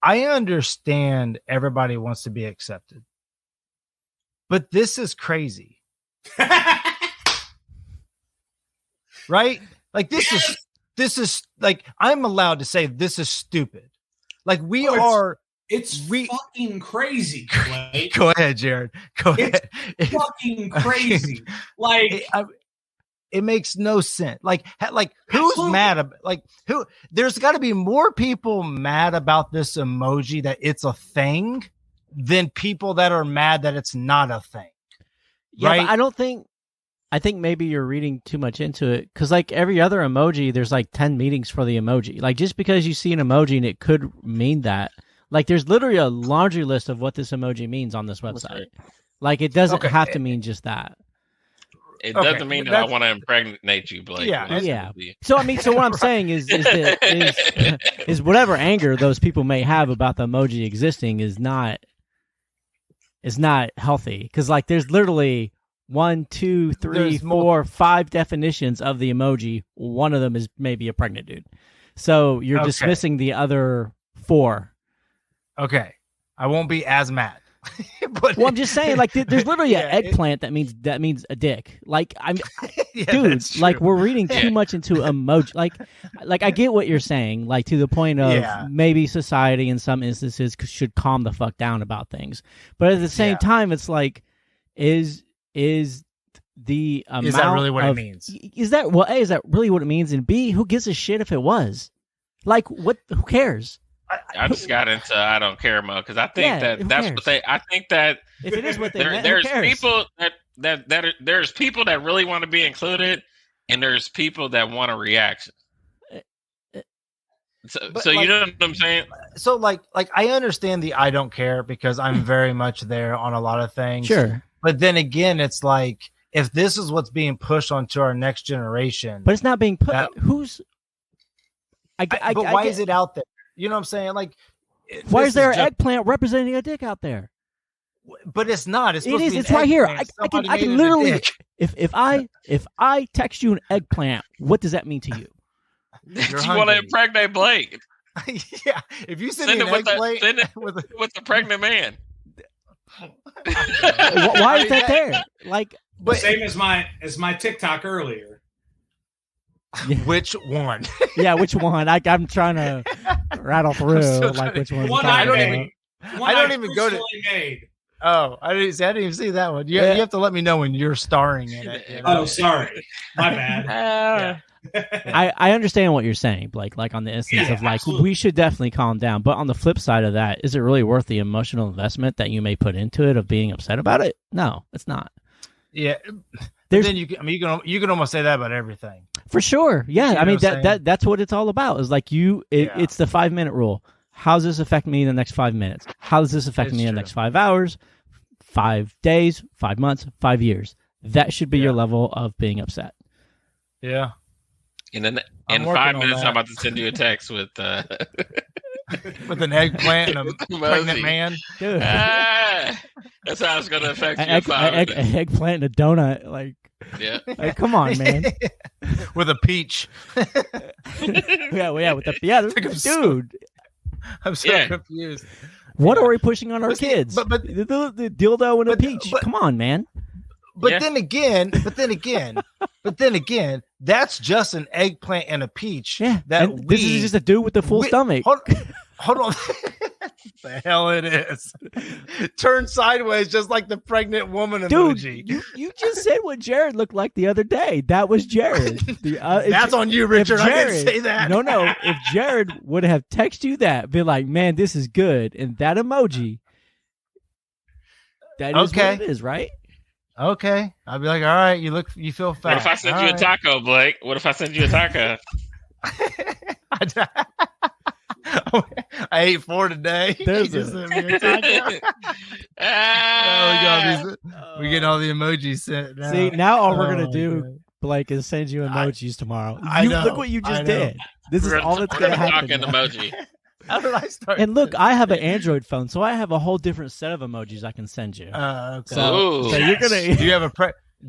I understand everybody wants to be accepted, but this is crazy. Right? Like this is like, I'm allowed to say this is stupid. Like it's fucking crazy. Right? Go ahead, Jared. Go ahead. It's fucking crazy. Like it makes no sense. Like who's mad about, who? There's got to be more people mad about this emoji that it's a thing than people that are mad that it's not a thing. Yeah, right? But I think maybe you're reading too much into it, because like every other emoji, there's like 10 meanings for the emoji. Like just because you see an emoji and it could mean that, like there's literally a laundry list of what this emoji means on this website. Like it doesn't have to mean just that. It doesn't mean that I want to impregnate you, Blake. Yeah. So what I'm saying is whatever anger those people may have about the emoji existing is not healthy, because like there's literally 1, 2, 3, 4, 5 definitions of the emoji. One of them is maybe a pregnant dude. So you're dismissing the other 4. Okay, I won't be as mad. Well, I'm just saying, like, there's literally an eggplant that means a dick. Like, dude, like we're reading too much into emoji. Like I get what you're saying, like to the point of maybe society in some instances should calm the fuck down about things, but at the same time, it's like, is the amount is that really what it means? Is that really what it means? And B, who gives a shit if it was? Like, what? Who cares? I just got into I don't care mode because I think that's what they. I think that if it is what they meant, there's people there's people that really want to be included, and there's people that want a reaction. So you know what I'm saying? So like I understand the I don't care because I'm very much there on a lot of things. Sure. But then again, it's like if this is what's being pushed onto our next generation. But it's not being put who's but why is it out there? You know what I'm saying? Like why is there an eggplant representing a dick out there? But it's not. It's It's right here. I can literally if I text you an eggplant, what does that mean to you? You want to impregnate Blake? Yeah, if you send me an eggplant, send it with the pregnant man. Why is that there? Like, but same as my TikTok earlier. Which one? Yeah, which one? I'm trying to rattle through which one. I don't even go to. Made. Oh, I didn't even see that one. You have to let me know when you're starring in it. You know? Oh, sorry, my bad. I understand what you're saying, Blake. Like on the instance of like absolutely. We should definitely calm down. But on the flip side of that, is it really worth the emotional investment that you may put into it of being upset about it? No, it's not. Yeah, then you can almost say that about everything for sure. Yeah, I mean that's what it's all about. Is like it's the 5-minute rule. How does this affect me in the next 5 minutes? How does this affect me in the next 5 hours, 5 days, 5 months, 5 years? That should be your level of being upset. Yeah. And then in 5 minutes, I'm about to send you a text with with an eggplant and a pregnant man. Dude. That's how it's going to affect you. An eggplant and a donut, like. Yeah. Like, come on, man. With a peach. with the dude. I'm so confused. What are we pushing on our kids? But the dildo and a peach. Come on, man. But then again, that's just an eggplant and a peach. Yeah, this is just a dude with a full stomach. Hold on. The hell it is. Turn sideways just like the pregnant woman emoji. Dude, you just said what Jared looked like the other day. That was Jared. That's on you, Richard. I didn't say that. No. If Jared would have texted you that, be like, man, this is good. And that emoji, that is what it is, right? Okay. I'll be like, all right, you feel fat. What if I send you a taco, Blake? What if I send you a taco? I ate 4 today. There's we get all the emojis sent now. See, now all we're going to do, Blake, is send you emojis tomorrow. Look what you just did. This is all that's going to happen. Emoji. How did I start? And look, I have an Android phone, so I have a whole different set of emojis I can send you. Okay. So you're gonna. Do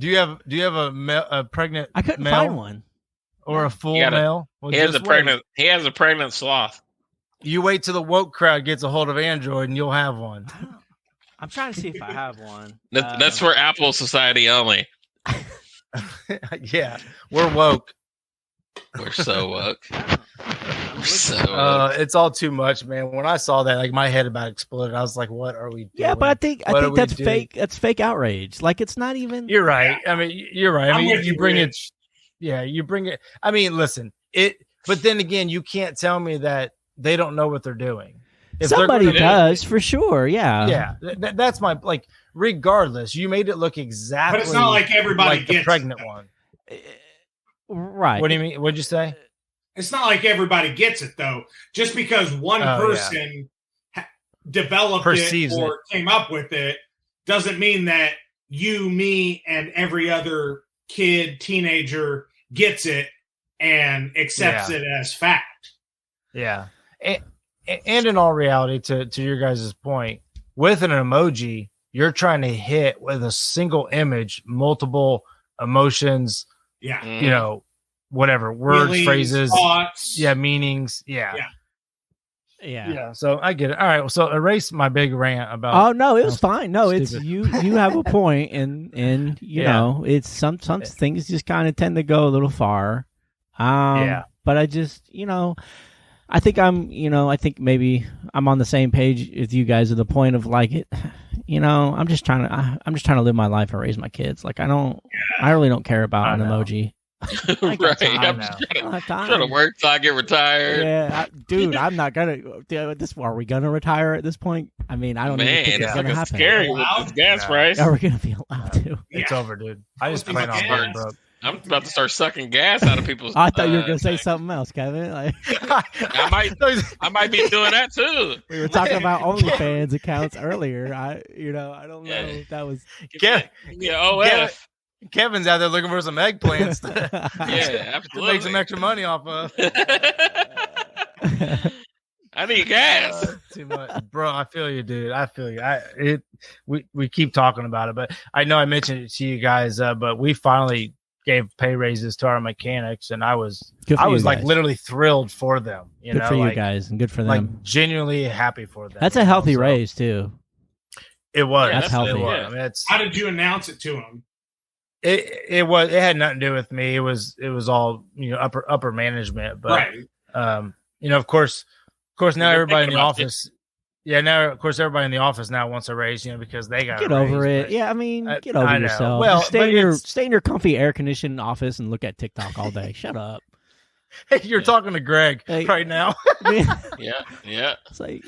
you have a pregnant? I couldn't male? Find one. Or a full male? Well, he has a pregnant sloth. You wait till the woke crowd gets a hold of Android, and you'll have one. I'm trying to see if I have one. That's for Apple Society only. Yeah, we're woke. We're so woke. It's all too much, man. When I saw that, like my head about exploded. I was like, "What are we doing?" Yeah, but I think that's fake. That's fake outrage. Like it's not even. You're right. I mean, you're right. I mean, you bring it. Yeah, you bring it. I mean, listen. But then again, you can't tell me that they don't know what they're doing. If somebody does, for sure. Yeah. Yeah. That's my like. Regardless, you made it look exactly. But it's not like everybody like gets the pregnant one. Right. What do you mean? What'd you say? It's not like everybody gets it, though. Just because one person developed it or came up with it doesn't mean that you, me, and every other kid, teenager gets it and accepts it as fact. Yeah. And in all reality, to your guys' point, with an emoji, you're trying to hit with a single image, multiple emotions. Yeah. You know, whatever words, feelings, phrases, thoughts, meanings, yeah. So I get it. All right, so erase my big rant about. Oh no, it was fine. No, stupid. It's you have a point, and you know, it's some things just kind of tend to go a little far. But I just, I think maybe I'm on the same page with you guys at the point of like it. I'm just trying to live my life and raise my kids. Like I really don't care about an emoji. Right. I'm trying to work till I get retired. Yeah, dude, I'm not gonna. Are we gonna retire at this point? I mean, I don't even think it's gonna happen. Scary with this gas price. Are we gonna be allowed to? It's over, dude. I just plan on being broke. I'm about to start sucking gas out of people's. I thought you were gonna say something else, Kevin. Like, I might be doing that too. We were talking about OnlyFans accounts earlier. I don't know if that was. OF. Kevin's out there looking for some eggplants. Yeah, absolutely. Make some extra money off of. I need gas. Too much, bro. I feel you, dude. I feel you. We keep talking about it, but I know I mentioned it to you guys. But we finally gave pay raises to our mechanics, and I was like literally thrilled for them. Good for you guys, and good for them. Like genuinely happy for them. That's a healthy raise too. It was. That's healthy. I mean, how did you announce it to them? It had nothing to do with me. It was all upper management. But right. Of course now everybody in the office. Yeah, now of course everybody in the office now wants a raise, because they got get over it. Yeah, I mean, get over yourself. Well, stay in your comfy air conditioned office and look at TikTok all day. Shut up. Hey, you're talking to Greg right now. Yeah. It's like,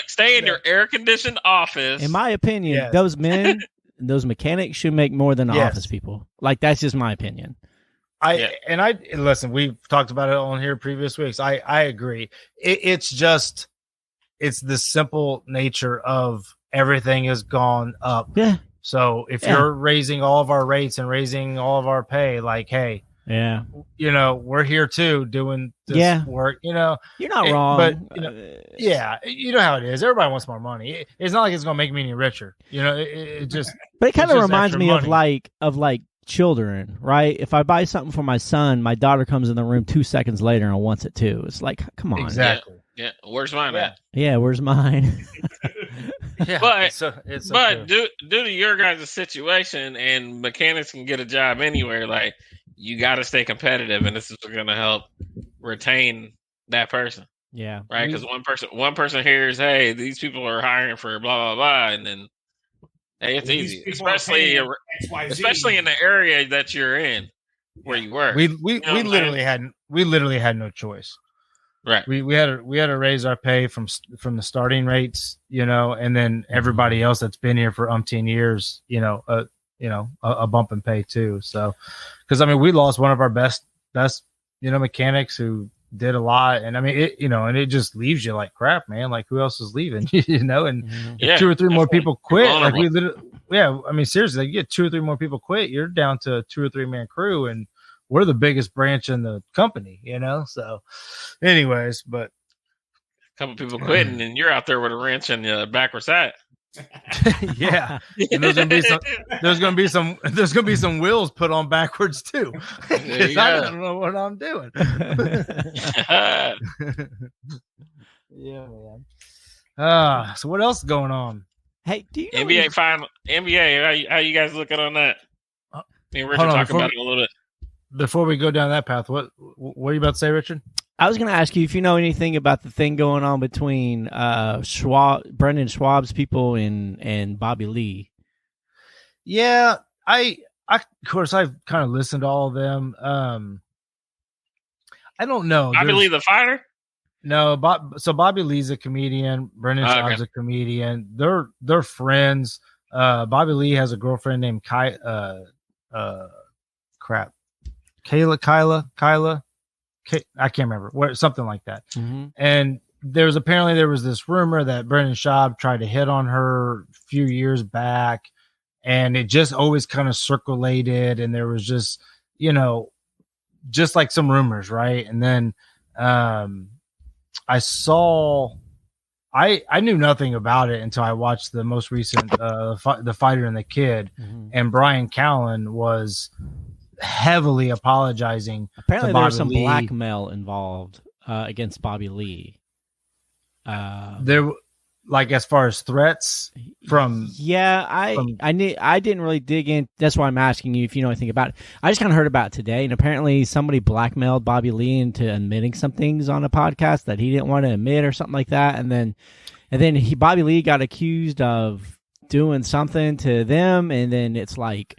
stay in your air conditioned office. In my opinion, those men, those mechanics should make more than the office people. Like, that's just my opinion. Listen, we've talked about it on here previous weeks. I agree. It's the simple nature of everything has gone up. Yeah. So if you're raising all of our rates and raising all of our pay, like, hey, we're here too doing this work. You're not wrong. But you know how it is. Everybody wants more money. It's not like it's gonna make me any richer. It just. But it kind of reminds me of like children, right? If I buy something for my son, my daughter comes in the room 2 seconds later and wants it too. It's like, come on. Exactly. Yeah. Where's mine at? Yeah, where's mine? But due to your guys' situation, and mechanics can get a job anywhere, like, you got to stay competitive, and this is going to help retain that person. Yeah. Right? Because one person hears, hey, these people are hiring for blah, blah, blah, and then, hey, it's easy. Especially in the area that you're in, where you work. We literally had no choice. Right. We had to raise our pay from the starting rates, and then everybody else that's been here for umpteen years, a bump in pay too. So, because we lost one of our best mechanics who did a lot, and and it just leaves you like crap, man. Like, who else is leaving? And if 2 or 3 more people quit, like we literally, seriously, like, you get 2 or 3 more people quit, you're down to a 2 or 3 man crew, and we're the biggest branch in the company, So, anyways, but a couple people quitting, and you're out there with a wrench and backwards hat. Yeah, and there's gonna be some wheels put on backwards too. I don't know what I'm doing. Yeah, man. So what else is going on? Hey, do you know NBA? How you guys looking on that? Me and Richard talking about it a little bit. Before we go down that path, what are you about to say, Richard? I was going to ask you if you know anything about the thing going on between Brendan Schwab's people and Bobby Lee. Yeah, of course I've kind of listened to all of them. I don't know. Bobby Lee the fighter? No, Bobby Lee's a comedian. Brendan Schaub's a comedian. They're friends. Bobby Lee has a girlfriend named Kyla. I can't remember, something like that. Mm-hmm. And there was this rumor that Brendan Schaub tried to hit on her a few years back, and it just always kind of circulated, and there was just like some rumors, right? And then I knew nothing about it until I watched the most recent The Fighter and the Kid, and Brian Callen was heavily apologizing. Apparently there was some blackmail involved against Bobby Lee. There, like, as far as threats from I didn't really dig in. That's why I'm asking you if you know anything about it. I just kind of heard about it today, and apparently somebody blackmailed Bobby Lee into admitting some things on a podcast that he didn't want to admit or something like that, and then Bobby Lee got accused of doing something to them, and then it's like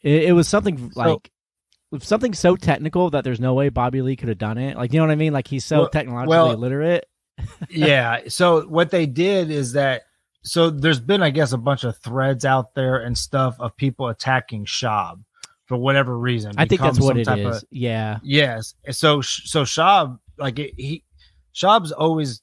it was something like something so technical that there's no way Bobby Lee could have done it. Like, you know what I mean? Like, he's so technologically illiterate. Yeah. So what they did is that, so there's been, I guess, a bunch of threads out there and stuff of people attacking Shab for whatever reason. I think that's what it is. Yeah. Yes. So Shab, like Shab's always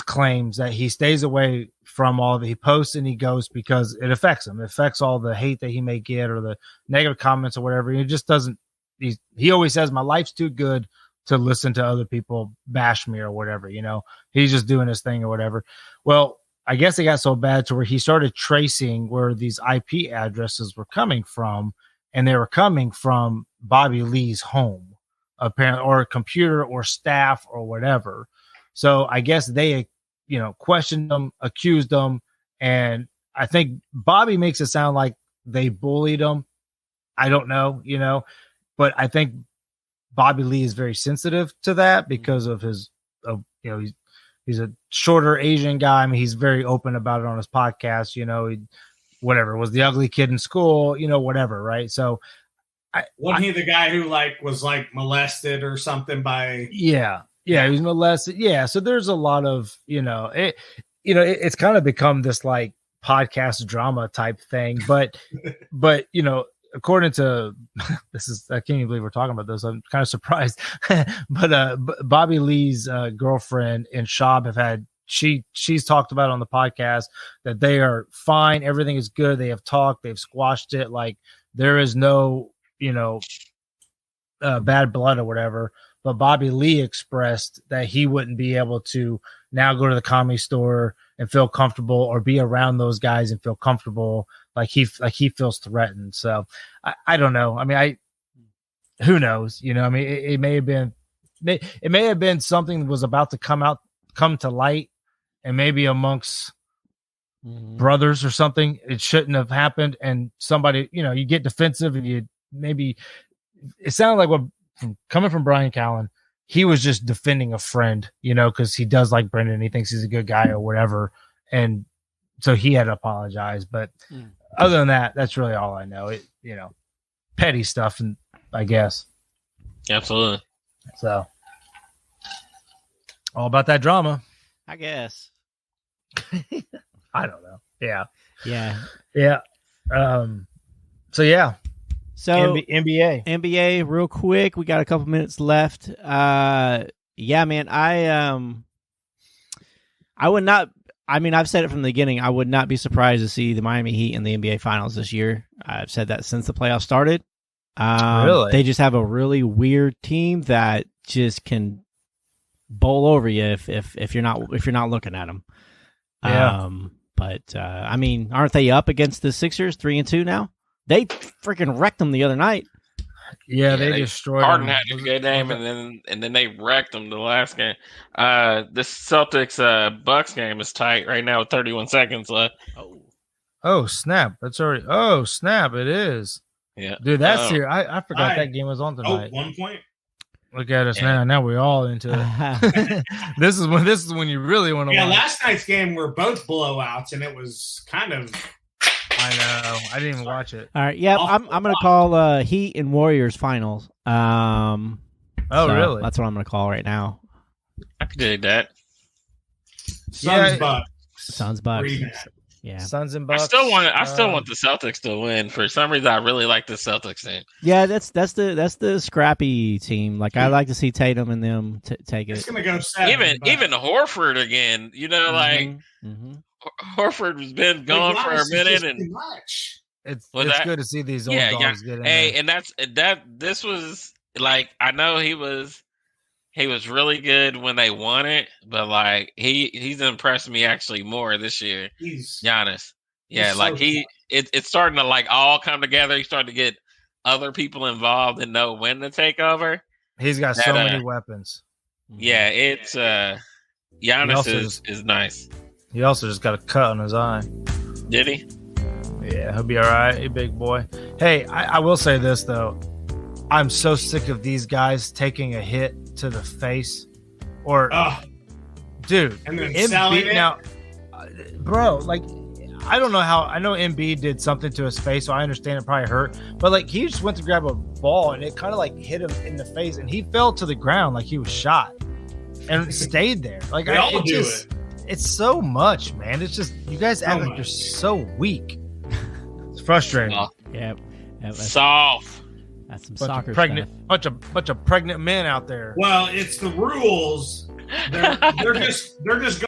claims that he stays away from all that he posts and he goes because it affects him. It affects all the hate that he may get or the negative comments or whatever. He just doesn't. He always says, my life's too good to listen to other people bash me or whatever. You know, he's just doing his thing or whatever. Well, I guess it got so bad to where he started tracing where these IP addresses were coming from, and they were coming from Bobby Lee's home, apparently, or a computer or staff or whatever. So I guess they, questioned them, accused them, and I think Bobby makes it sound like they bullied him. I don't know, but I think Bobby Lee is very sensitive to that because of he's a shorter Asian guy. I mean, he's very open about it on his podcast. He was the ugly kid in school, whatever, right? So, wasn't he the guy who was molested or something by? Yeah, he was molested. Yeah, so there's a lot of it's kind of become this like podcast drama type thing, but according to I can't even believe we're talking about this. I'm kind of surprised, but Bobby Lee's girlfriend and Shab have had. She's talked about on the podcast that they are fine. Everything is good. They have talked. They've squashed it. Like there is no, bad blood or whatever. But Bobby Lee expressed that he wouldn't be able to now go to the Comedy Store and feel comfortable or be around those guys and feel comfortable. Like he feels threatened. So I don't know. I mean, who knows? I mean, it may have been something that was about to come to light. And maybe amongst brothers or something, it shouldn't have happened. And somebody, you get defensive and it sounded like coming from Brian Callen, he was just defending a friend, because he does like Brendan. He thinks he's a good guy or whatever. And so he had to apologize. But other than that, that's really all I know. Petty stuff, and I guess. Absolutely. So all about that drama. I guess. I don't know. Yeah. So yeah. So NBA real quick. We got a couple minutes left. Yeah, man. I would not. I mean, I've said it from the beginning. I would not be surprised to see the Miami Heat in the NBA Finals this year. I've said that since the playoffs started. Really? They just have a really weird team that just can bowl over you if you're not looking at them. Yeah. But I mean, aren't they up against the Sixers 3-2 now? They freaking wrecked them the other night. Yeah, they destroyed Harden them. had a good game, and then they wrecked them the last game. This Celtics Bucks game is tight right now with 31 seconds left. Oh snap! That's already. Oh snap! It is. Yeah, dude, that's here. I forgot that game was on tonight. 1 point. Look at us now. Now we're all into it. This is when you really want to. Yeah, watch. last night's game were both blowouts, and it was kind of. I know. I didn't even watch it. All right. Yeah, I'm gonna call Heat and Warriors finals. Oh, really? That's what I'm gonna call right now. I could do that. Suns Bucks. Yeah. Suns and Bucks. I still want the Celtics to win. For some reason, I really like the Celtics team. Yeah, that's the scrappy team. Like I like to see Tatum and them take it. It's gonna go 7. Even Horford again. Horford has been gone for a minute, and it's good to see these old dogs get in. Hey, and this was like, I know he was really good when they won it, but like he's impressed me actually more this year. Giannis. Yeah, like it's starting to like all come together. He's starting to get other people involved and know when to take over. He's got so many weapons. Yeah, it's Giannis is nice. He also just got a cut on his eye. Did he? Yeah, he'll be all right. Hey, big boy. Hey, I will say this, though. I'm so sick of these guys taking a hit to the face. Dude. And then selling it? Now, bro, like, I don't know how. I know Embiid did something to his face, so I understand it probably hurt. But like he just went to grab a ball and it kind of like hit him in the face, and he fell to the ground like he was shot, and stayed there. Like it's so much, man. It's just you guys act like you're so weak. It's frustrating. Yep. Soft. That's some soccer pregnant stuff. bunch of pregnant men out there. Well, it's the rules. They're just